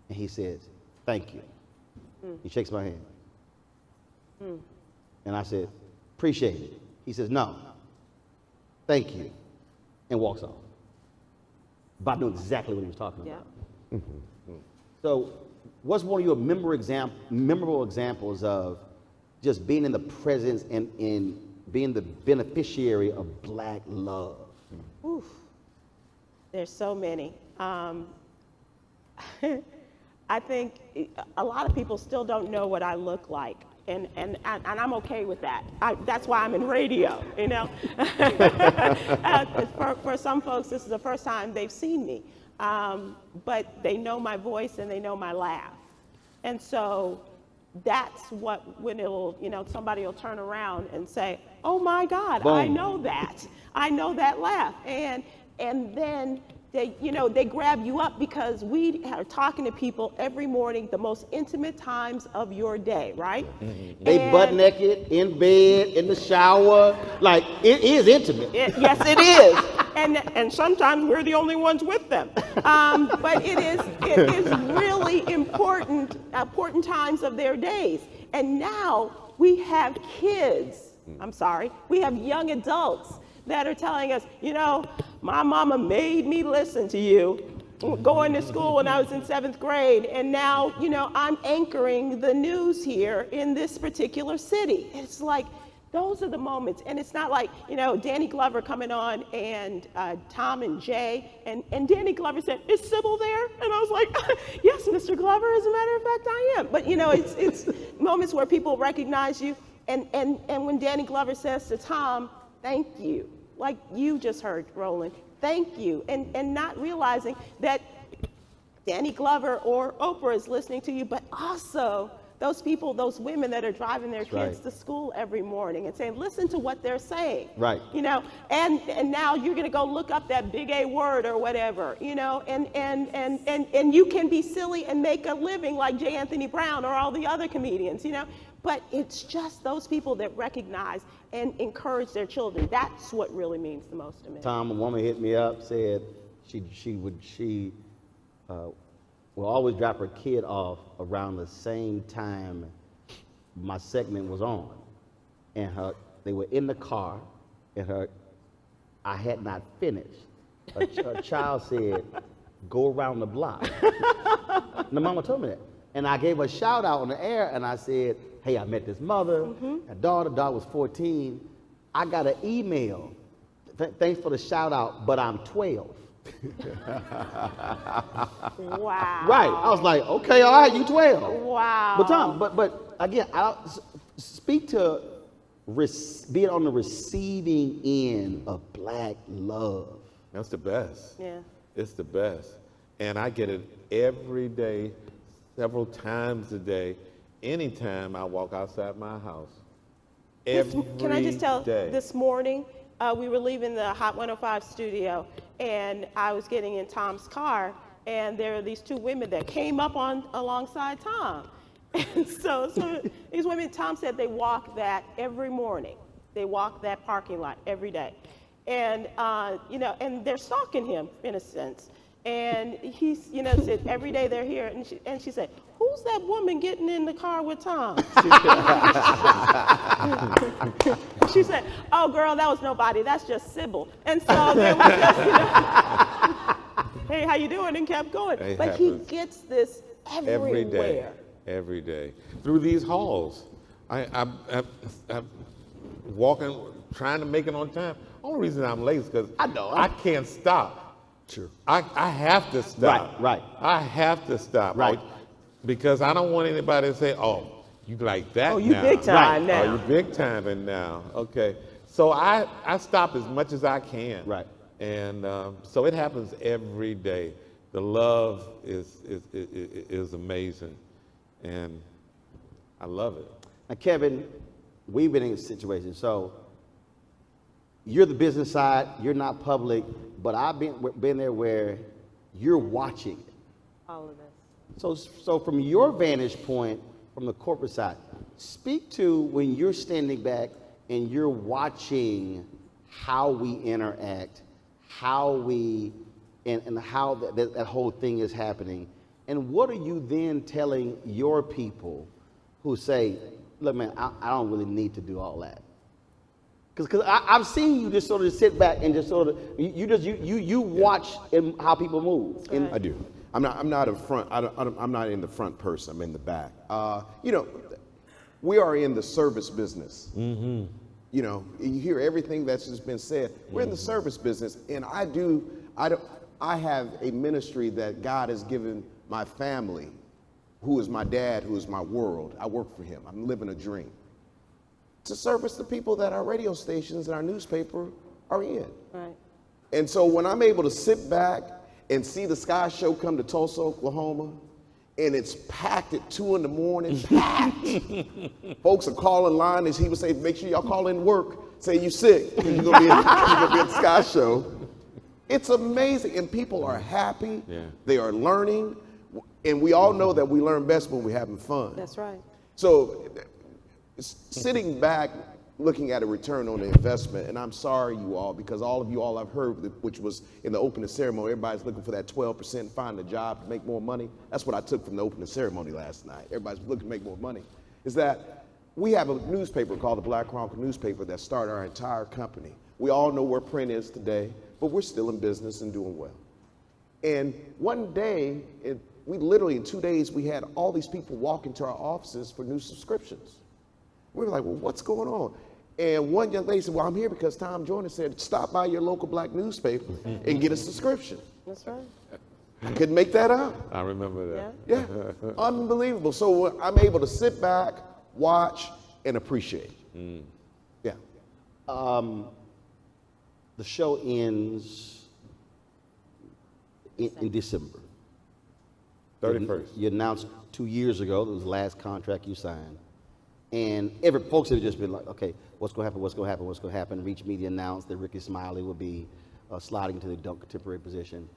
and he says, thank you. He shakes my hand. And I said, appreciate it. He says, no, thank you, and walks off. But I knew exactly what he was talking about. So what's one of your memorable examples of just being in the presence and in being the beneficiary of black love? Oof. There's so many. I think a lot of people still don't know what I look like. And I'm okay with that. That's why I'm in radio, you know. For some folks, this is the first time they've seen me. But they know my voice and they know my laugh. And so that's when it'll, you know, somebody will turn around and say, oh my God, Boom. I know that. I know that laugh. And then they grab you up because we are talking to people every morning, the most intimate times of your day, right? They butt naked, in bed, in the shower. Like, it is intimate. Yes, it is. And sometimes we're the only ones with them. But it is really important times of their days. And now we have kids, we have young adults that are telling us, you know, my mama made me listen to you going to school when I was in 7th grade, and now, you know, I'm anchoring the news here in this particular city. It's like, those are the moments, and it's not like, you know, Danny Glover coming on and Tom and Jay, and Danny Glover said, is Sybil there? And I was like, yes, Mr. Glover, as a matter of fact, I am. But, you know, it's moments where people recognize you, and when Danny Glover says to Tom, thank you, like you just heard, Roland, thank you, and not realizing that Danny Glover or Oprah is listening to you, but also those people, those women that are driving their kids to school every morning and saying, listen to what they're saying. Right. You know, and now you're gonna go look up that big A word or whatever, you know, and you can be silly and make a living like J. Anthony Brown or all the other comedians, you know. But it's just those people that recognize and encourage their children. That's what really means the most to me. Tom, a woman hit me up, said she will always drop her kid off around the same time my segment was on. And they were in the car, and I had not finished. A child said, go around the block. And the mama told me that. And I gave her a shout out on the air, and I said, hey, I met this mother, a daughter was 14. I got an email. Thanks for the shout out, but I'm 12. Wow. Right. I was like, okay, all right, you 12. Wow. But Tom, but again, speak to being on the receiving end of black love. That's the best. Yeah. It's the best. And I get it every day, several times a day, anytime I walk outside my house. Can I just tell, day. this morning, we were leaving the Hot 105 studio, and I was getting in Tom's car, and there were these two women that came up alongside Tom. And so these women, Tom said they walk that every morning. They walk that parking lot every day. And, you know, and they're stalking him in a sense. And he's, you know, said every day they're here. And she said, who's that woman getting in the car with Tom? She said, oh, girl, that was nobody. That's just Sybil. And so they were just, you know, hey, how you doing? And kept going. It But he happens. gets this everywhere. Every day, through these halls. I'm walking, trying to make it on time. Only reason I'm late is because I can't stop. Sure. I have to stop. Right. I have to stop. Right. Because I don't want anybody to say, oh, you like that now. Oh, you big time now. Oh, you big timing now. Okay. So I stop as much as I can. Right. And so it happens every day. The love is amazing. And I love it. Now, Kevin, we've been in a situation. So you're the business side, you're not public, but I've been there where you're watching it. All of this. So from your vantage point, from the corporate side, speak to when you're standing back and you're watching how we interact, how we, and how that whole thing is happening. And what are you then telling your people who say, look, man, I don't really need to do all that? Because I've seen you just sort of sit back and just sort of, you watch how people move. Right. I do. I'm not in front. I'm not in the front person. I'm in the back. You know, we are in the service business. Mm-hmm. You know, you hear everything that's just been said. We're in the service business, and I have a ministry that God has given my family, who is my dad, who is my world. I work for him. I'm living a dream. To service the people that our radio stations and our newspaper are in. Right. And so when I'm able to sit back and see the Sky Show come to Tulsa, Oklahoma, and it's packed at 2 in the morning, packed. Folks are calling line, as he would say, make sure y'all call in work, say you sick, because you're gonna be at the Sky Show. It's amazing, and people are happy. Yeah. They are learning, and we all know that we learn best when we're having fun. That's right. So sitting back, looking at a return on the investment, and I'm sorry you all, because all of you all I've heard, which was in the opening ceremony, everybody's looking for that 12%, find a job to make more money. That's what I took from the opening ceremony last night. Everybody's looking to make more money. Is that we have a newspaper called the Black Chronicle newspaper that started our entire company. We all know where print is today, but we're still in business and doing well. And one day, we literally in 2 days, we had all these people walk into our offices for new subscriptions. We were like, well, what's going on? And one young lady said, well, I'm here because Tom Joyner said, stop by your local black newspaper and get a subscription. That's right. I couldn't make that up. I remember that. Yeah. Yeah, unbelievable. So I'm able to sit back, watch, and appreciate. Yeah. The show ends in December. 31st. You announced 2 years ago, that was the last contract you signed. And folks have just been like, okay, what's going to happen, what's going to happen, what's going to happen? Reach Media announced that Ricky Smiley will be sliding to the adult contemporary position.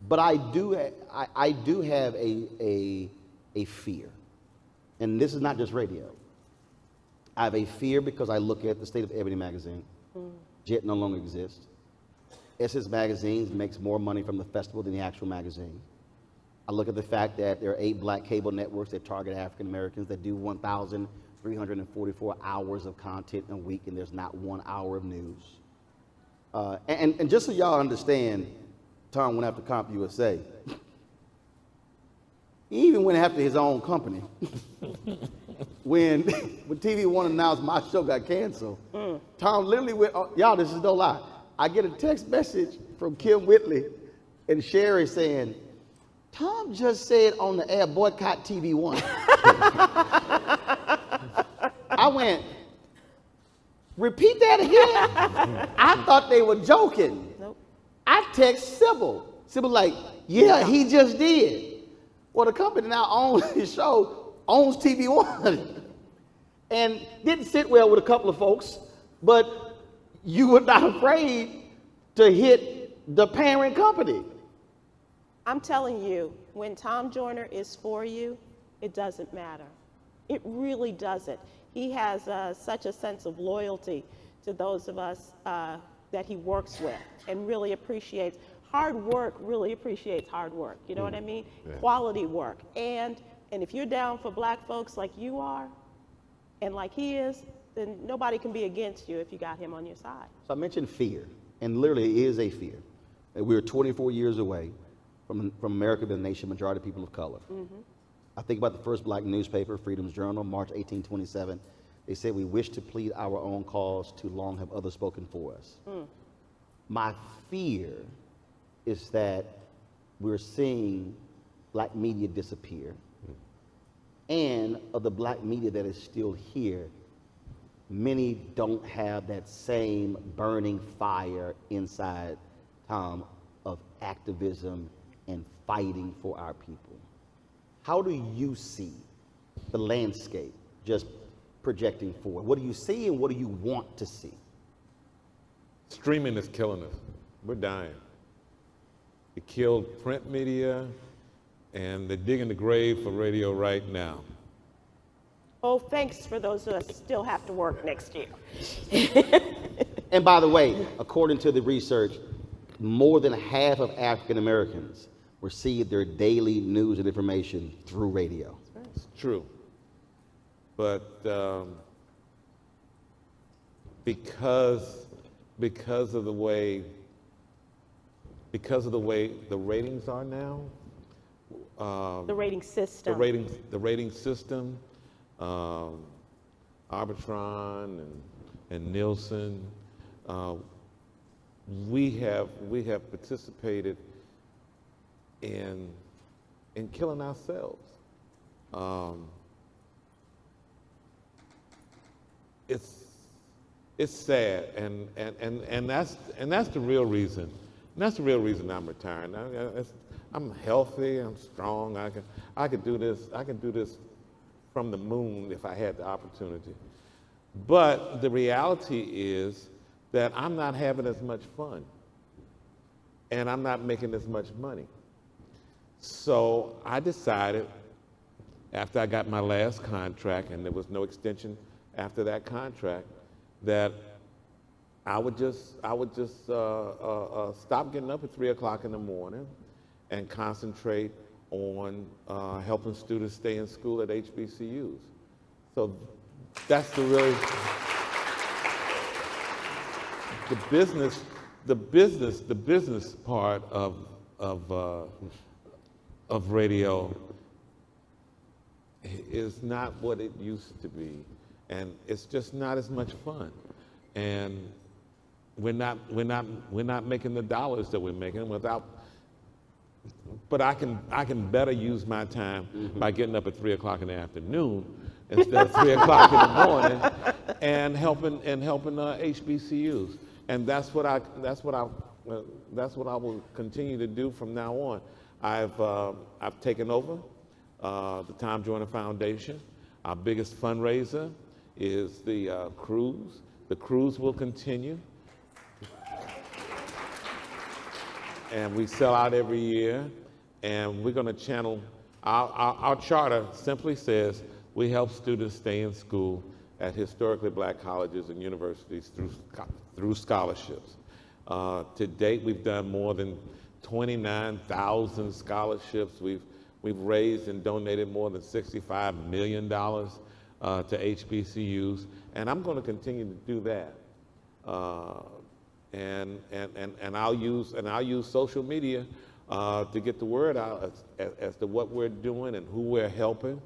But I do have a fear. And this is not just radio. I have a fear because I look at the state of Ebony magazine. Jet no longer exists. SS Magazines makes more money from the festival than the actual magazine. I look at the fact that there are 8 black cable networks that target African Americans that do 1,344 hours of content a week, and there's not 1 hour of news. And just so y'all understand, Tom went after Comp USA. He even went after his own company. when TV One announced my show got canceled, Tom literally went, y'all, this is no lie. I get a text message from Kim Whitley and Sherry saying, Tom just said on the air, boycott TV One. I went, repeat that again? I thought they were joking. Nope. I text Sybil. Sybil like, yeah, he just did. Well, the company now owns his show, owns TV One. And didn't sit well with a couple of folks, but you were not afraid to hit the parent company. I'm telling you, when Tom Joyner is for you, it doesn't matter. It really doesn't. He has such a sense of loyalty to those of us that he works with, and really appreciates hard work. Really appreciates hard work. You know what I mean? Yeah. Quality work. And if you're down for black folks like you are, and like he is, then nobody can be against you if you got him on your side. So I mentioned fear, and literally it is a fear. And we're 24 years away from America being a nation majority of people of color. I think about the first black newspaper, Freedom's Journal, March 1827. They said, "We wish to plead our own cause, too long have others spoken for us." My fear is that we're seeing black media disappear, and of the black media that is still here, many don't have that same burning fire inside, Tom, of activism and fighting for our people. How do you see the landscape just projecting forward? What do you see and what do you want to see? Streaming is killing us. We're dying. It killed print media, and they're digging the grave for radio right now. Oh, thanks for those of us that still have to work next year. And by the way, according to the research, more than half of African Americans receive their daily news and information through radio. It's true. But because of the way the ratings are now, The rating system. the rating system, Arbitron and Nielsen, we have participated in killing ourselves. It's sad, and that's the real reason. And that's the real reason I'm retiring. I'm healthy. I'm strong. I could do this. I could do this from the moon if I had the opportunity. But the reality is that I'm not having as much fun, and I'm not making as much money. So I decided, after I got my last contract, and there was no extension after that contract, that I would just stop getting up at 3 o'clock in the morning and concentrate on helping students stay in school at HBCUs. So that's the business part of radio is not what it used to be, and it's just not as much fun, and we're not making the dollars that we're making without. But I can better use my time by getting up at 3 o'clock in the afternoon instead of 3 o'clock in the morning, and helping HBCUs, and that's what I will continue to do from now on. I've taken over the Tom Joyner Foundation. Our biggest fundraiser is the cruise. The cruise will continue, and we sell out every year. And we're going to channel our charter. Simply says we help students stay in school at historically black colleges and universities through scholarships. To date, we've done more than 29,000 scholarships. We've raised and donated more than $65 million to HBCUs, and I'm going to continue to do that. And I'll use social media to get the word out as to what we're doing and who we're helping.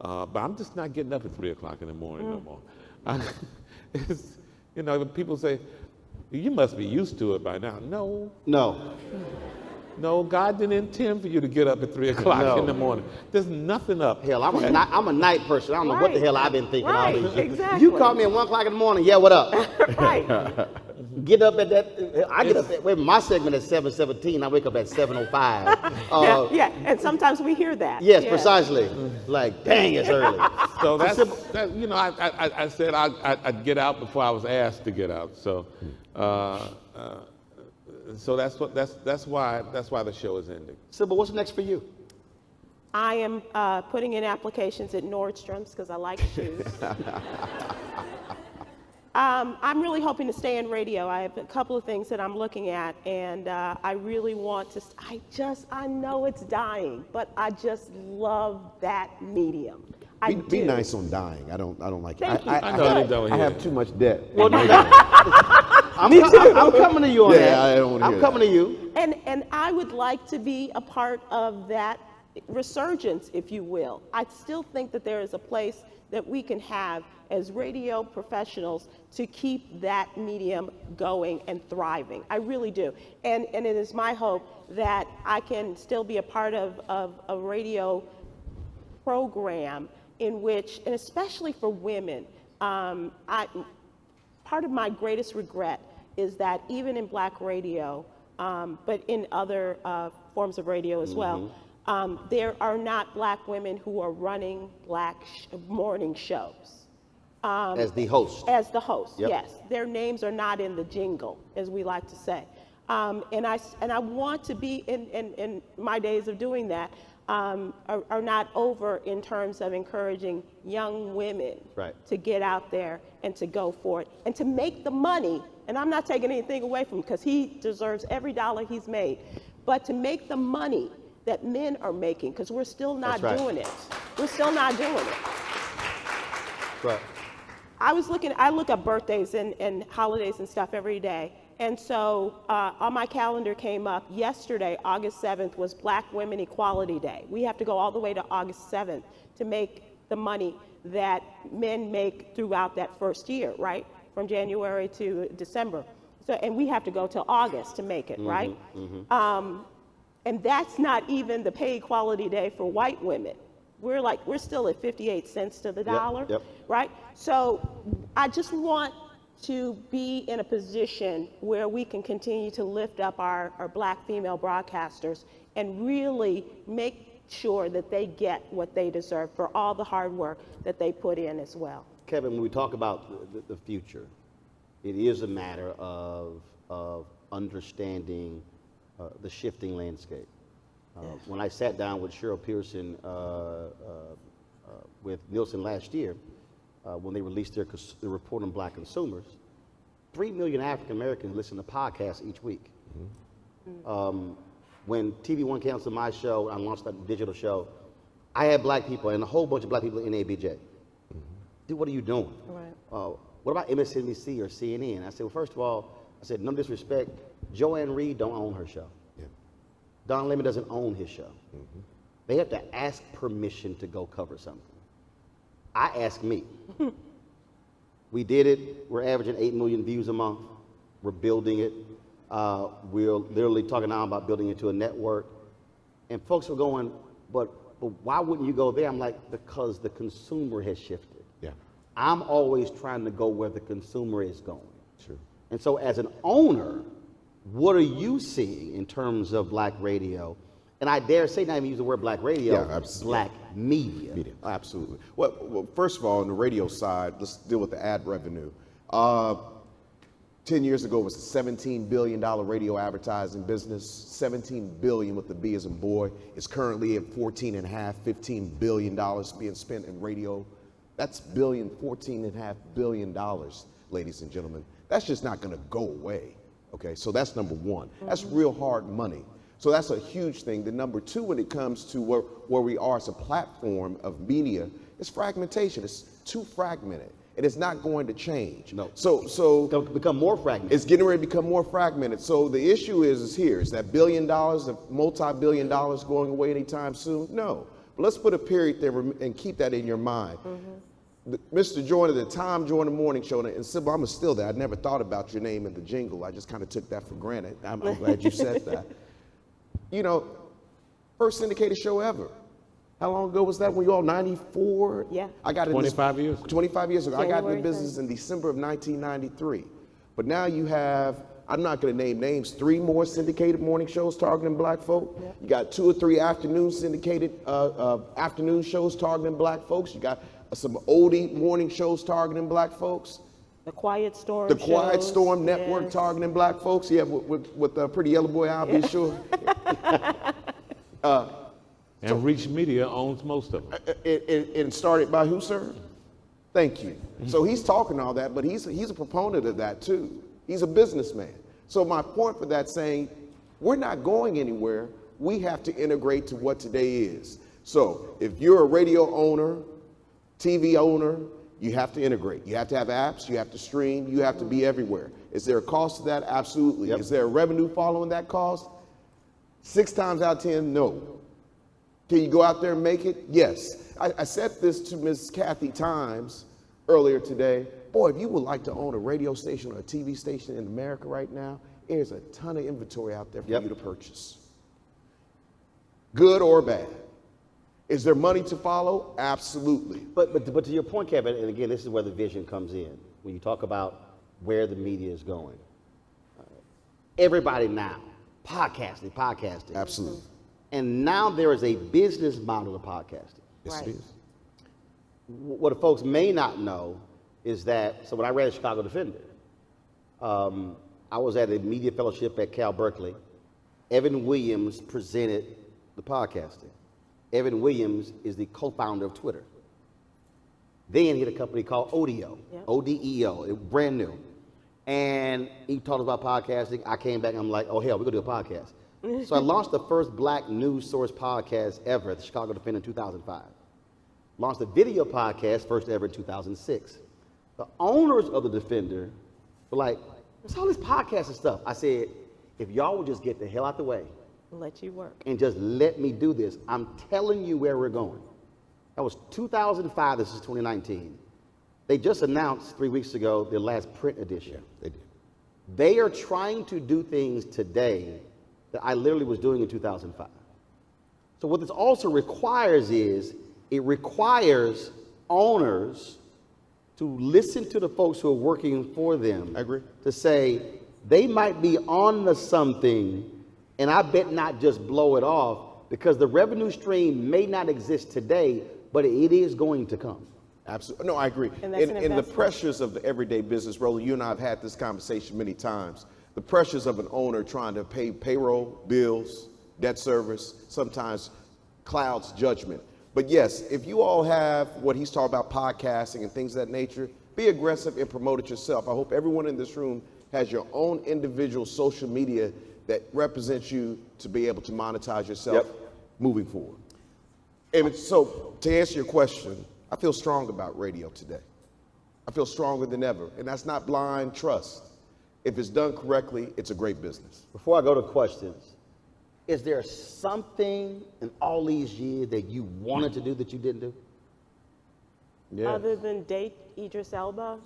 But I'm just not getting up at 3 o'clock in the morning no more. People say, you must be used to it by now. No, God didn't intend for you to get up at 3 o'clock in the morning. There's nothing up. Hell, I'm a night person. I don't know what the hell I've been thinking all these years. Exactly. You call me at 1 o'clock in the morning, yeah, what up? Right. Get up at that, I get up at, my segment is 7:17, I wake up at 7:05. Yeah, and sometimes we hear that. Yes, Yeah. precisely. Like, dang, it's early. So I said I'd get out before I was asked to get out. So that's why the show is ending. Sybil, what's next for you? I am putting in applications at Nordstrom's because I like shoes. I'm really hoping to stay in radio. I have a couple of things that I'm looking at, and I really want to. I know it's dying, but I just love that medium. Be nice on dying. I don't like it. Thank you. I know they don't I hear have it. too much debt. Well, I'm coming to you on Yeah, that. I don't wanna I'm hear coming to you. And I would like to be a part of that resurgence, if you will. I still think that there is a place that we can have as radio professionals to keep that medium going and thriving. I really do. And it is my hope that I can still be a part of a radio program in which, and especially for women, part of my greatest regret is that even in black radio, but in other forms of radio as well, there are not black women who are running black morning shows. As the host. As the host, Yep. yes. Their names are not in the jingle, as we like to say. And I want to be, in my days of doing that, are not over in terms of encouraging young women Right. to get out there and to go for it and to make the money. And I'm not taking anything away from him because he deserves every dollar he's made, but to make the money that men are making, because we're still not That's right. doing it. We're still not doing it. Right. I look up birthdays and holidays and stuff every day. And so on my calendar came up yesterday, August 7th, was Black Women Equality Day. We have to go all the way to August 7th to make the money that men make throughout that first year, right? From January to December. So, and we have to go till August to make it, right? And that's not even the pay equality day for white women. We're still at 58 cents to the dollar, yep. right? So I just want to be in a position where we can continue to lift up our black female broadcasters and really make sure that they get what they deserve for all the hard work that they put in as well. Kevin, when we talk about the future, it is a matter of understanding the shifting landscape. When I sat down with Cheryl Pearson with Nielsen last year, when they released their report on black consumers, 3 million African Americans listen to podcasts each week. When TV One canceled my show, I launched that digital show, I had black people and a whole bunch of black people in ABJ. Dude, what are you doing? Right. What about MSNBC or CNN? I said, well, first of all, I said, no disrespect, Joanne Reed don't own her show. Yeah. Don Lemon doesn't own his show. They have to ask permission to go cover something. I asked me. We did it. We're averaging 8 million views a month. We're building it. We're literally talking now about building into a network. And folks were going, but why wouldn't you go there? I'm like, because the consumer has shifted. Yeah. I'm always trying to go where the consumer is going. Sure. And so as an owner, what are you seeing in terms of black radio? And I dare say not even use the word black radio, Yeah, absolutely. black media. Media. Absolutely. Well, first of all, on the radio side, let's deal with the ad revenue. 10 years ago, it was a $17 billion radio advertising business. $17 billion with the B as in boy. It's currently at $14.5, $15 billion being spent in radio. That's $14.5 billion, ladies and gentlemen. That's just not going to go away. Okay, so that's number one. That's real hard money. So that's a huge thing. The number two, when it comes to where we are as a platform of media, is fragmentation. It's too fragmented. It is not going to change. No. So Become more fragmented. it's getting ready to become more fragmented. So the issue is that $1 billion, the multi-billion dollars going away anytime soon? No. But let's put a period there and keep that in your mind. Mr. Joyner, the Tom Joyner Morning Show, and Sybil, I'm still there. I never thought about your name in the jingle. I just kind of took that for granted. I'm glad you said that. You know, first syndicated show ever. How long ago was that? When you all 94? Yeah. I got 25 years. 25 years ago. I got in the January business in December of 1993. But now you have, I'm not going to name names, 3 more syndicated morning shows targeting black folk. Yep. You got 2 or 3 afternoon syndicated afternoon shows targeting black folks. You got some oldie morning shows targeting black folks. The Quiet Storm. The Quiet shows, Storm Network yes. targeting black folks. Yeah, with Pretty Yellow Boy, I'll be sure. And Reach Media owns most of them. It started by who, sir? Thank you. So he's talking all that, but he's a proponent of that too. He's a businessman. So my point for that saying, we're not going anywhere. We have to integrate to what today is. So if you're a radio owner, TV owner, you have to integrate. You have to have apps, you have to stream, you have to be everywhere. Is there a cost to that? Absolutely. Is there a revenue following that cost? 6 times out of 10, no. Can you go out there and make it? Yes. I said this to Ms. Kathy Times earlier today. Boy, if you would like to own a radio station or a TV station in America right now, there's a ton of inventory out there for you to purchase. Good or bad. Is there money to follow? Absolutely. But to your point, Kevin, and again, this is where the vision comes in. When you talk about where the media is going. Everybody now, podcasting. Absolutely. And now there is a business model to podcasting. Yes, it is. What the folks may not know is that, so when I read the Chicago Defender, I was at a media fellowship at Cal Berkeley. Evan Williams presented the podcasting. Evan Williams is the co-founder of Twitter. Then he had a company called Odeo, O-D-E-O, brand new. And he taught us about podcasting. I came back and I'm like, oh hell, we're gonna do a podcast. So I launched the first black news source podcast ever at the Chicago Defender in 2005. Launched a video podcast, first ever in 2006. The owners of the Defender were like, there's all this podcast and stuff. I said, if y'all would just get the hell out the way. Let you work. And just let me do this. I'm telling you where we're going. That was 2005, this is 2019. They just announced 3 weeks ago their last print edition. They did. They are trying to do things today that I literally was doing in 2005. So what this also requires is, it requires owners to listen to the folks who are working for them. I agree. To say, they might be on to something, and I bet not just blow it off, because the revenue stream may not exist today, but it is going to come. Absolutely. No, I agree. And that's an In the investment. pressures of the everyday business, Roland, you and I have had this conversation many times. The pressures of an owner trying to pay payroll, bills, debt service, sometimes clouds judgment. But yes, if you all have what he's talking about, podcasting and things of that nature, be aggressive and promote it yourself. I hope everyone in this room has your own individual social media that represents you to be able to monetize yourself moving forward. And so, to answer your question, I feel strong about radio today. I feel stronger than ever, and that's not blind trust. If it's done correctly, it's a great business. Before I go to questions, is there something in all these years that you wanted to do that you didn't do? Yeah. Other than date Idris Elba?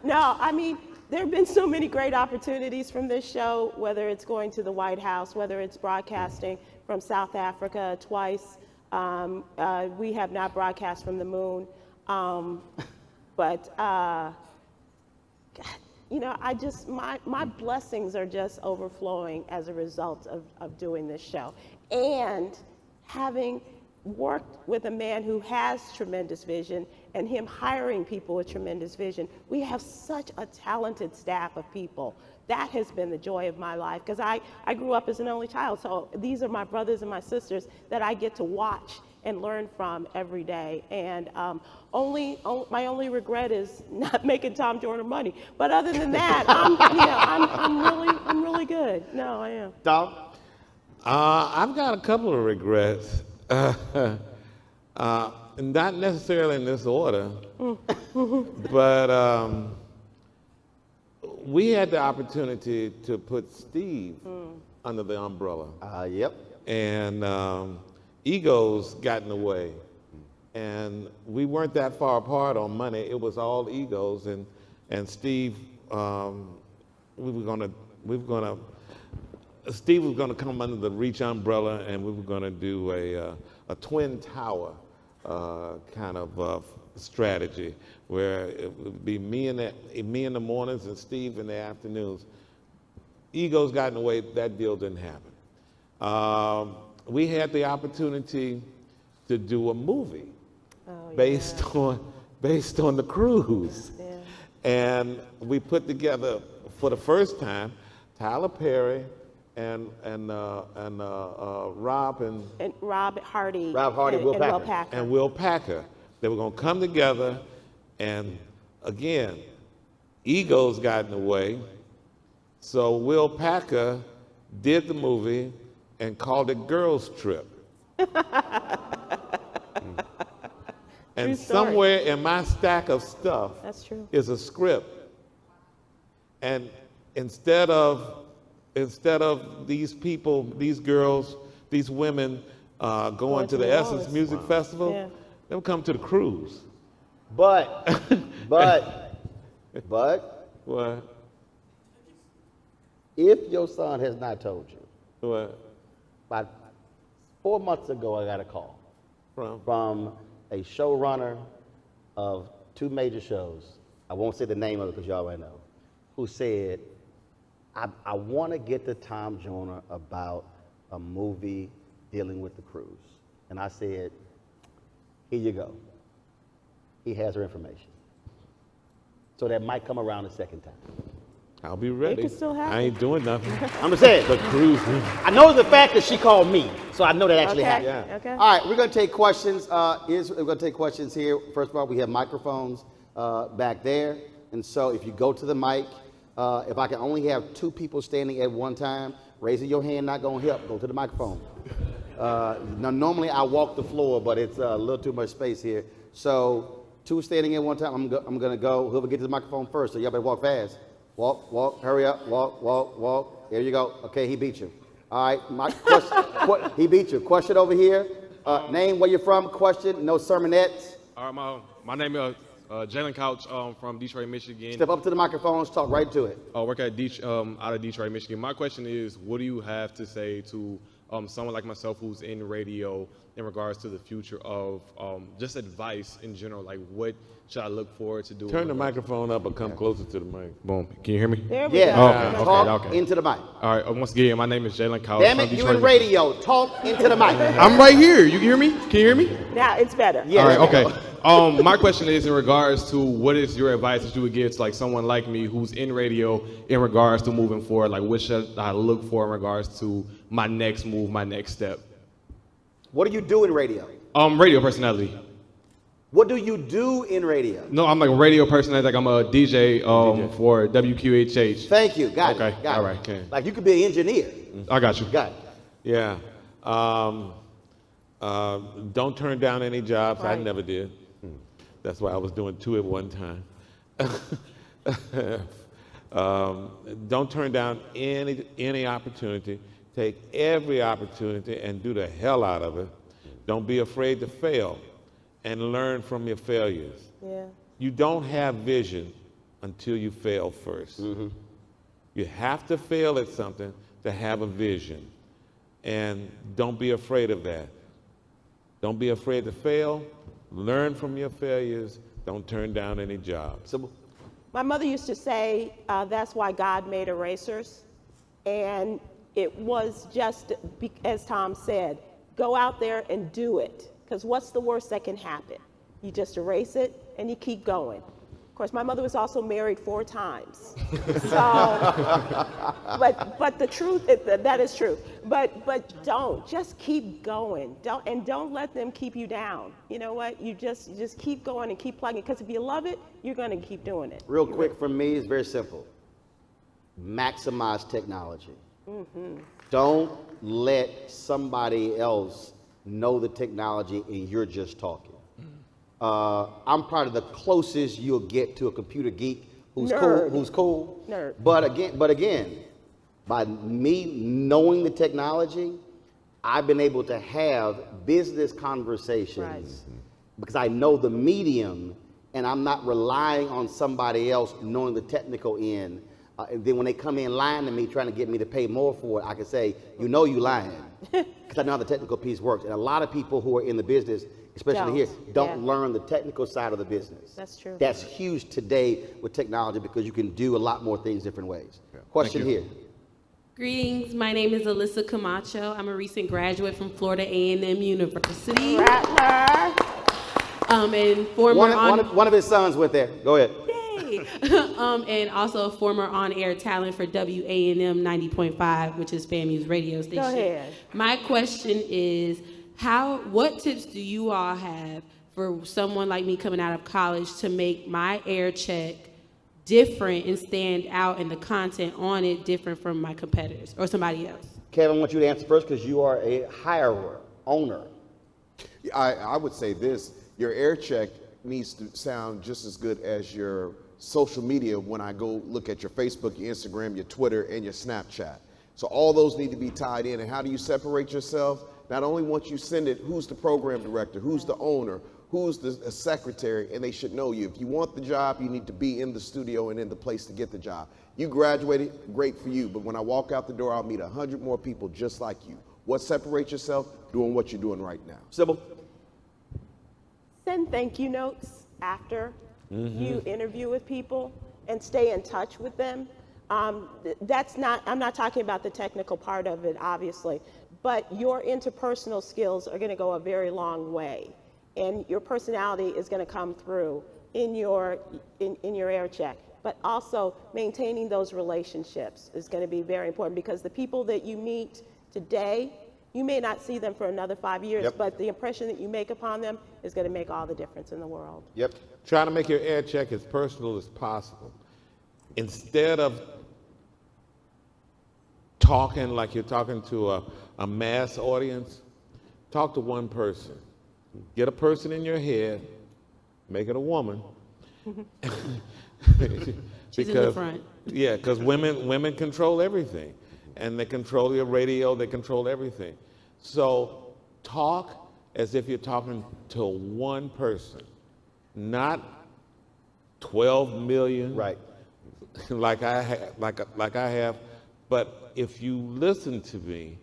No, I mean, there have been so many great opportunities from this show, whether it's going to the White House, whether it's broadcasting from South Africa twice. We have not broadcast from the moon. You know, I just, my blessings are just overflowing as a result of doing this show. And having worked with a man who has tremendous vision and him hiring people with tremendous vision, we have such a talented staff of people. That has been the joy of my life, because I grew up as an only child. So these are my brothers and my sisters that I get to watch and learn from every day. And my only regret is not making Tom Joyner money. But other than that, I'm really good. No, I am. Tom? I've got a couple of regrets. Not necessarily in this order, but we had the opportunity to put Steve under the umbrella. Yep. And egos got in the way. And we weren't that far apart on money. It was all egos. And Steve, Steve was going to come under the Reach umbrella, and we were going to do a twin tower kind of strategy, where it would be me in the mornings and Steve in the afternoons. Egos got in the way. That deal didn't happen. We had the opportunity to do a movie based on the cruise, and we put together for the first time Tyler Perry and Rob Hardy, Will Packer. and Will Packer They were going to come together, and again, egos got in the way. So Will Packer did the movie and called it Girls Trip. And True story. somewhere in my stack of stuff That's true. is a script. And instead of these people, these girls, these women going to the New Essence Orleans. Music Festival, Yeah. they would come to the cruise. But What? if your son has not told you, What? about 4 months ago, I got a call From? from a showrunner of 2 major shows. I won't say the name of it because you already know. Who said, I want to get to Tom Joyner about a movie dealing with the cruise. And I said, here you go. He has her information. So that might come around a second time. I'll be ready. could still happen. I ain't doing nothing. I'm just saying. The cruise. I know the fact that she called me, so I know that actually Okay. happened. Yeah. Okay. All right, we're going to take questions. We're going to take questions here. First of all, we have microphones back there. And so if you go to the mic, if I can only have 2 people standing at one time, raising your hand not going to help. Go to the microphone. Now, normally I walk the floor, but it's a little too much space here. So 2 standing at one time. I'm going to go. Whoever gets to the microphone first, so y'all better walk fast. Walk, hurry up, walk. There you go. Okay, he beat you. All right, my question, he beat you. Question over here. Name, where you're from, question, no sermonettes. All right, my name is Jalen Couch from Detroit, Michigan. Step up to the microphones, talk right to it. I work at out of Detroit, Michigan. My question is, what do you have to say to someone like myself who's in radio in regards to the future of just advice in general? Like, what should I look forward to do? Turn the microphone up and come closer to the mic. Boom. Can you hear me? There we Yeah, go. Okay, talk okay. into the mic. All right. Once again, my name is Jalen Couch. Damn from it, you Detroit, in radio, talk into the mic. I'm right here. You can hear me? Can you hear me? Now it's better. Yeah, All right, there we okay. My question is in regards to what is your advice that you would give to like someone like me who's in radio in regards to moving forward? Like, what should I look for in regards to my next move, my next step? What do you do in radio? Radio personality. What do you do in radio? No, I'm like a radio personality. Like I'm a DJ, for WQHH. Thank you, got Okay, it. Got all it. right, okay. Like you could be an engineer. I got you. Got it. Yeah. Don't turn down any jobs. I Right. never did. That's why I was doing 2 at one time. Don't turn down any opportunity. Take every opportunity and do the hell out of it. Don't be afraid to fail and learn from your failures. Yeah. You don't have vision until you fail first. You have to fail at something to have a vision. And don't be afraid of that. Don't be afraid to fail. Learn from your failures. Don't turn down any jobs. Sybil? My mother used to say that's why God made erasers. And it was just, as Tom said, go out there and do it. Because what's the worst that can happen? You just erase it and you keep going. Of course, my mother was also married 4 times. So, but the truth, that is true. But just keep going. Don't let them keep you down. You know what? You just keep going and keep plugging. Because if you love it, you're going to keep doing it. Real quick from me, it's very simple. Maximize technology. Don't let somebody else know the technology and you're just talking. I'm probably the closest you'll get to a computer geek who's Nerd. cool. Nerd. But again, by me knowing the technology, I've been able to have business conversations because I know the medium and I'm not relying on somebody else knowing the technical end. And then when they come in lying to me, trying to get me to pay more for it, I can say, you know you lying. Because I know how the technical piece works. And a lot of people who are in the business, especially here, don't learn the technical side of the business. That's true. That's huge today with technology because you can do a lot more things different ways. Question here. Greetings, my name is Alyssa Camacho. I'm a recent graduate from Florida A&M University. Rattler. And former One of his sons went there. Go ahead. Yay! And also a former on-air talent for WANM 90.5, which is FAMU's radio station. Go ahead. My question is, what tips do you all have for someone like me coming out of college to make my air check different and stand out and the content on it different from my competitors or somebody else? Kevin, I want you to answer first because you are a hirer, owner. I would say this, your air check needs to sound just as good as your social media when I go look at your Facebook, your Instagram, your Twitter, and your Snapchat. So all those need to be tied in. And how do you separate yourself? Not only once you send it, who's the program director, who's the owner, who's the secretary, and they should know you. If you want the job, you need to be in the studio and in the place to get the job. You graduated, great for you, but when I walk out the door, I'll meet 100 more people just like you. What separates yourself? Doing what you're doing right now. Sybil? Send thank you notes after you interview with people and stay in touch with them. I'm not talking about the technical part of it, obviously, but your interpersonal skills are going to go a very long way, and your personality is going to come through in your air check. But also maintaining those relationships is going to be very important, because the people that you meet today, you may not see them for another 5 years, Yep. but the impression that you make upon them is going to make all the difference in the world. Yep. Try to make your air check as personal as possible. Instead of talking like you're talking to a mass audience, talk to one person. Get a person in your head, make it a woman. She's in the front. Yeah, because women control everything. And they control your radio, they control everything. So talk as if you're talking to one person, not 12 million. Right. like I have. But if you listen to me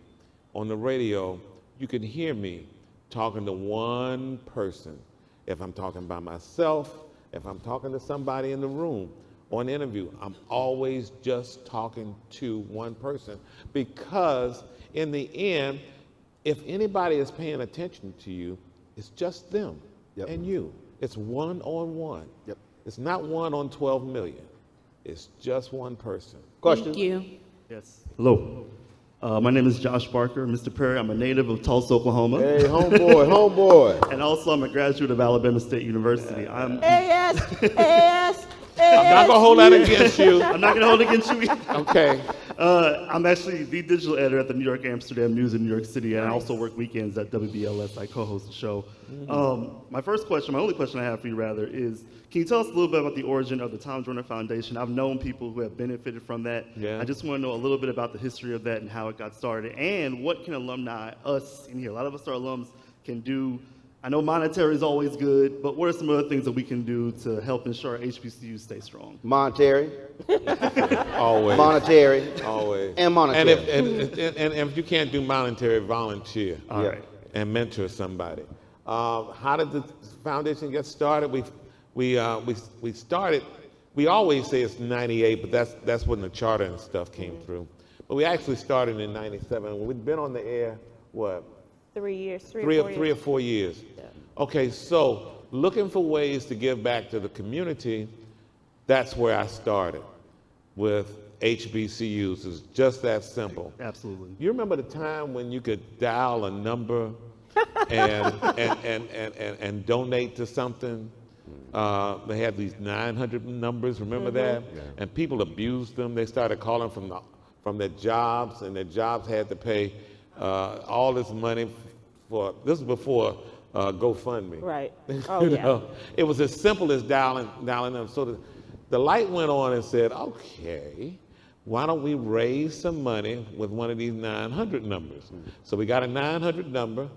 on the radio, you can hear me talking to one person. If I'm talking by myself, if I'm talking to somebody in the room or an interview, I'm always just talking to one person, because in the end, if anybody is paying attention to you, it's just them Yep. and you. It's one-on-one. Yep. It's not 1 on 12 million. It's just one person. Question? Thank you. Yes. Hello. My name is Josh Barker. Mr. Perry, I'm a native of Tulsa, Oklahoma. Hey, homeboy. And also, I'm a graduate of Alabama State University. I'm I'm not gonna hold that against you. not going to hold it against you either. Okay. I'm actually the digital editor at the New York Amsterdam News in New York City, and I also work weekends at WBLS. I co-host the show. My only question I have for you, rather, is can you tell us a little bit about the origin of the Tom Joyner Foundation? I've known people who have benefited from that. Yeah. I just want to know a little bit about the history of that and how it got started, and what can alumni, us in here, a lot of us are alums, can do. I know monetary is always good, but what are some other things that we can do to help ensure HBCUs stay strong? Monetary. Always. Monetary. Always. And monetary. And if you can't do monetary, volunteer. All right. And mentor somebody. How did the foundation get started? We started. We always say it's 98, but that's when the charter and stuff came through. But we actually started in 97. We'd been on the air, what? 3 years, three Three or four years. Okay, so looking for ways to give back to the community, that's where I started with HBCUs. It's just that simple. Absolutely. You remember the time when you could dial a number and donate to something? They had these 900 numbers, remember that? Yeah. And people abused them. They started calling from their jobs, and their jobs had to pay all this money for, this was before GoFundMe. Right. Oh, You yeah. know, it was as simple as dialing them. So the light went on and said, okay, why don't we raise some money with one of these 900 numbers? So we got a 900 number.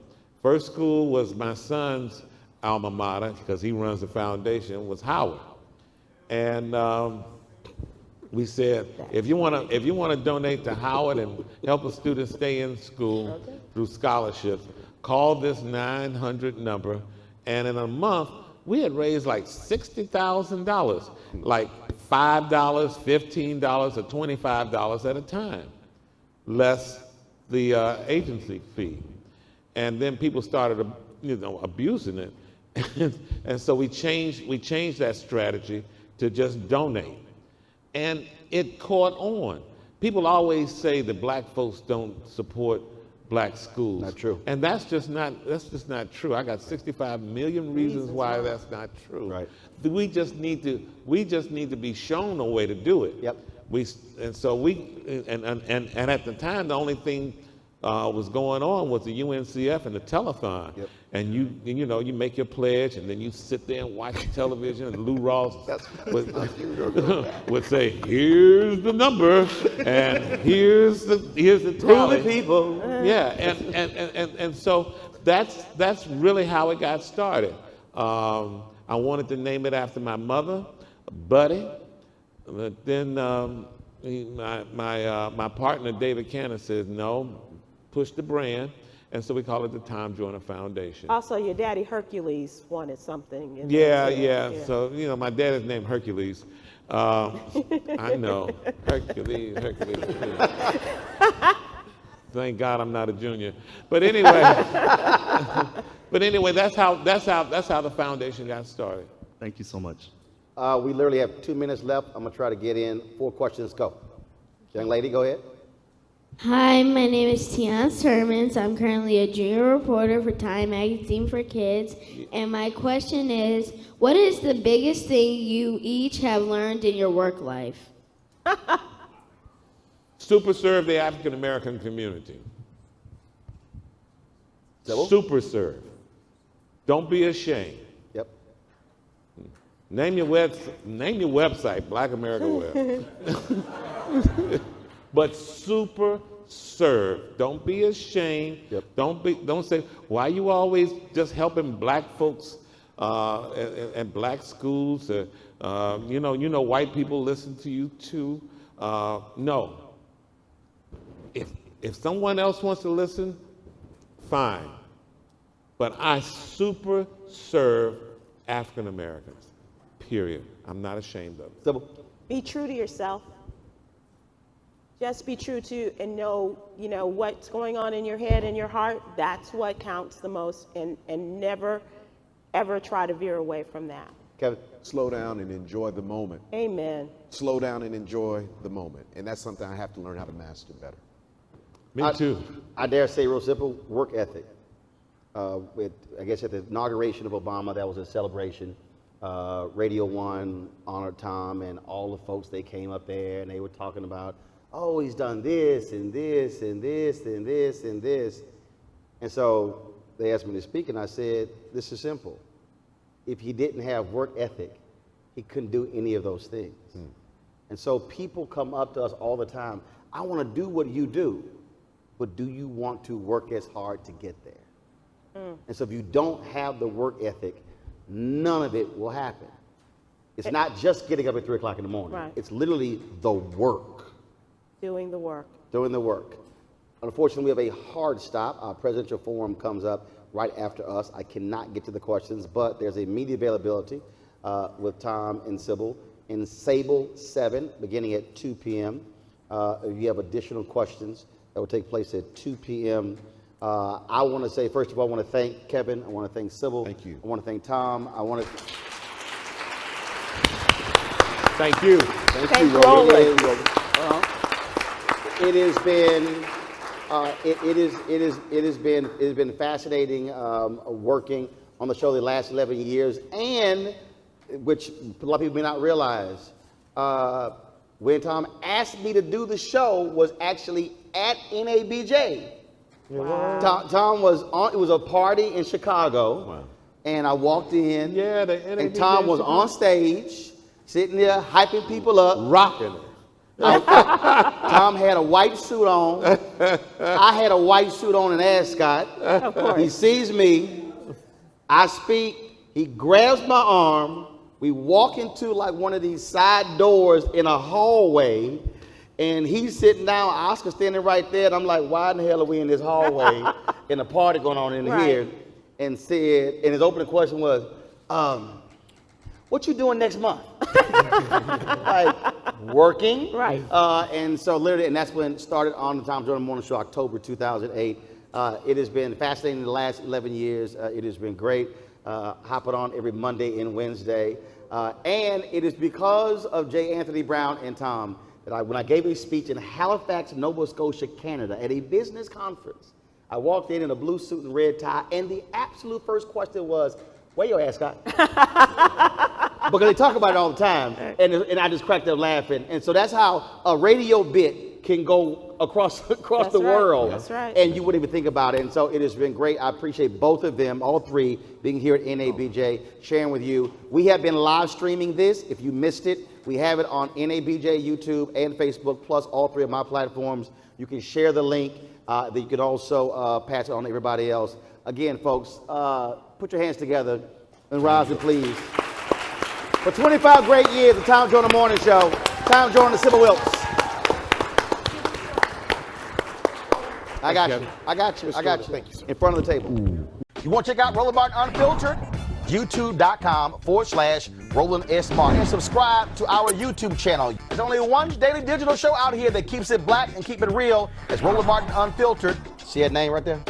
First school was my son's alma mater, because he runs the foundation, was Howard. And we said, if you want to donate to Howard and help a student stay in school through scholarships, call this 900 number. And in a month, we had raised like $60,000, like $5, $15, or $25 at a time, less the agency fee. And then people started, abusing it. And so we changed that strategy to just donate. And it caught on. People always say that black folks don't support black schools. Not true. And that's just not true. I got 65 million reasons why that's not true. Right. We just need to be shown a way to do it. Yep. And at the time the only thing was going on was the UNCF and the telethon. Yep. And you make your pledge, and then you sit there and watch television, and Lou Ross would say, "Here's the number, and here's the tally." To the people. Yeah, and so that's really how it got started. I wanted to name it after my mother, Buddy, but then my partner David Cannon says no, push the brand. And so we call it the Tom Joyner Foundation. Also, your daddy Hercules wanted something. In Yeah. there, too. So, my dad is named Hercules. I know. Hercules. Thank God I'm not a junior. But anyway, that's how the foundation got started. Thank you so much. We literally have 2 minutes left. I'm going to try to get in 4 questions. Go. Young lady, go ahead. Hi, my name is Tiana Sermons. I'm currently a junior reporter for Time Magazine for Kids. And my question is, what is the biggest thing you each have learned in your work life? Super serve the African American community. Super serve. Don't be ashamed. Yep. Name your website, Black America Web. But super serve. Don't be ashamed. Yep. Don't say, why you always just helping black folks and black schools? White people listen to you too. No. If someone else wants to listen, fine. But I super serve African Americans. Period. I'm not ashamed of it. Sybil. Be true to yourself. Just be true to and know what's going on in your head and your heart. That's what counts the most, and never, ever try to veer away from that. Kevin. Slow down and enjoy the moment. Amen. Slow down and enjoy the moment. And that's something I have to learn how to master better. Me too. I dare say, real simple, work ethic. I guess at the inauguration of Obama, that was a celebration. Radio 1 honored Tom, and all the folks, they came up there and they were talking about, oh, he's done this and this and this and this and this. And so they asked me to speak, and I said, this is simple. If he didn't have work ethic, he couldn't do any of those things. And so people come up to us all the time, I want to do what you do, but do you want to work as hard to get there? And so if you don't have the work ethic, none of it will happen. It's not just getting up at 3 o'clock in the morning. Right. It's literally the work. Doing the work. Doing the work. Unfortunately, we have a hard stop. Our presidential forum comes up right after us. I cannot get to the questions, but there's a media availability with Tom and Sybil in Sable 7, beginning at 2 p.m. If you have additional questions, that will take place at 2 p.m. I want to say, first of all, I want to thank Kevin. I want to thank Sybil. Thank you. I want to thank Tom. I want to Thank you. thank Thank you, Roland. It has been fascinating working on the show the last 11 years, and which a lot of people may not realize, when Tom asked me to do the show was actually at NABJ. Wow. Tom was on. It was a party in Chicago, Wow. and I walked in. Yeah, and Tom was on stage, sitting there hyping people up. rocking it. Tom had a white suit on. I had a white suit on and ascot. Of course. He sees me. I speak. He grabs my arm. We walk into like one of these side doors in a hallway. And he's sitting down, Oscar standing right there, and I'm like, why in the hell are we in this hallway and a party going on in Right. here? And his opening question was, what you doing next month? Like, working. Right. And so literally, and that's when it started on the Tom Joyner Morning Show, October 2008. It has been fascinating the last 11 years. It has been great. Hopping on every Monday and Wednesday. And it is because of J. Anthony Brown and Tom that when I gave a speech in Halifax, Nova Scotia, Canada, at a business conference, I walked in a blue suit and red tie, and the absolute first question was, where your ass, Scott? Because they talk about it all the time, and I just cracked up laughing. And so that's how a radio bit can go across the world. That's right. And you wouldn't even think about it. And so it has been great. I appreciate both of them, all three, being here at NABJ, sharing with you. We have been live streaming this. If you missed it, we have it on NABJ, YouTube, and Facebook, plus all three of my platforms. You can share the link. That you can also pass it on to everybody else. Again, folks, put your hands together and rise, and please. For 25 great years, the Tom Joyner Morning Show, Tom Joyner Sybil Wilkes. I got you. Thank you, sir. In front of the table. You want to check out Roland Martin Unfiltered? YouTube.com/Roland S. Martin. And subscribe to our YouTube channel. There's only one daily digital show out here that keeps it black and keep it real. It's Roland Martin Unfiltered. See that name right there?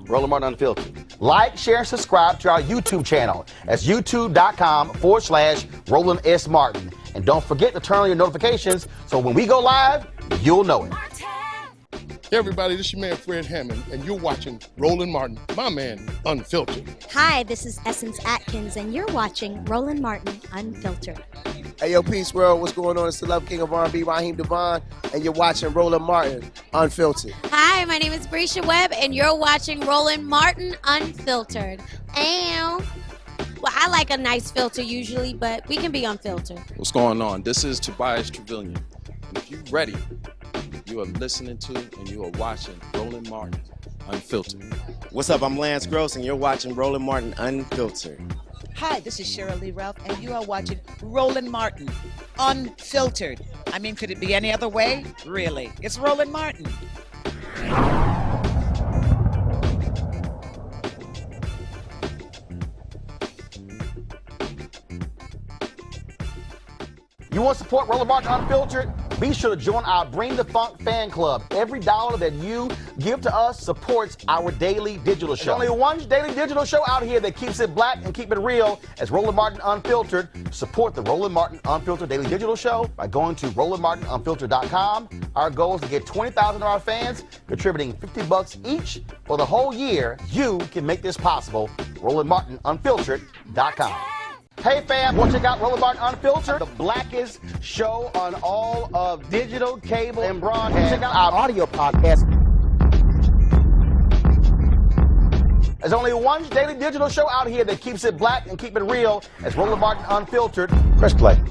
Roland Martin Unfiltered. Like, share, and subscribe to our YouTube channel. That's YouTube.com/Roland S. Martin. And don't forget to turn on your notifications so when we go live, you'll know it. Hey everybody, this is your man Fred Hammond, and you're watching Roland Martin, my man, Unfiltered. Hi, this is Essence Atkins, and you're watching Roland Martin Unfiltered. Hey, yo, Peace World, what's going on? It's the Love King of R&B, Raheem Devon, and you're watching Roland Martin Unfiltered. Hi, my name is Brescia Webb, and you're watching Roland Martin Unfiltered. Ow. Well, I like a nice filter usually, but we can be unfiltered. What's going on? This is Tobias Trevelyan, and if you're ready, you are listening to and you are watching Roland Martin Unfiltered. What's up? I'm Lance Gross, and you're watching Roland Martin Unfiltered. Hi, this is Cheryl Lee Ralph, and you are watching Roland Martin Unfiltered. I mean, could it be any other way? Really? It's Roland Martin. You want to support Roland Martin Unfiltered? Be sure to join our Bring the Funk fan club. Every dollar that you give to us supports our daily digital show. There's only one daily digital show out here that keeps it black and keep it real. As Roland Martin Unfiltered. Support the Roland Martin Unfiltered daily digital show by going to RolandMartinUnfiltered.com. Our goal is to get 20,000 of our fans contributing $50 each for the whole year. You can make this possible. RolandMartinUnfiltered.com. Hey fam, want to check out Roland Martin Unfiltered, the blackest show on all of digital, cable, and broadcast. Check out our audio podcast. There's only one daily digital show out here that keeps it black and keep it real. It's Roland Martin Unfiltered. Press play.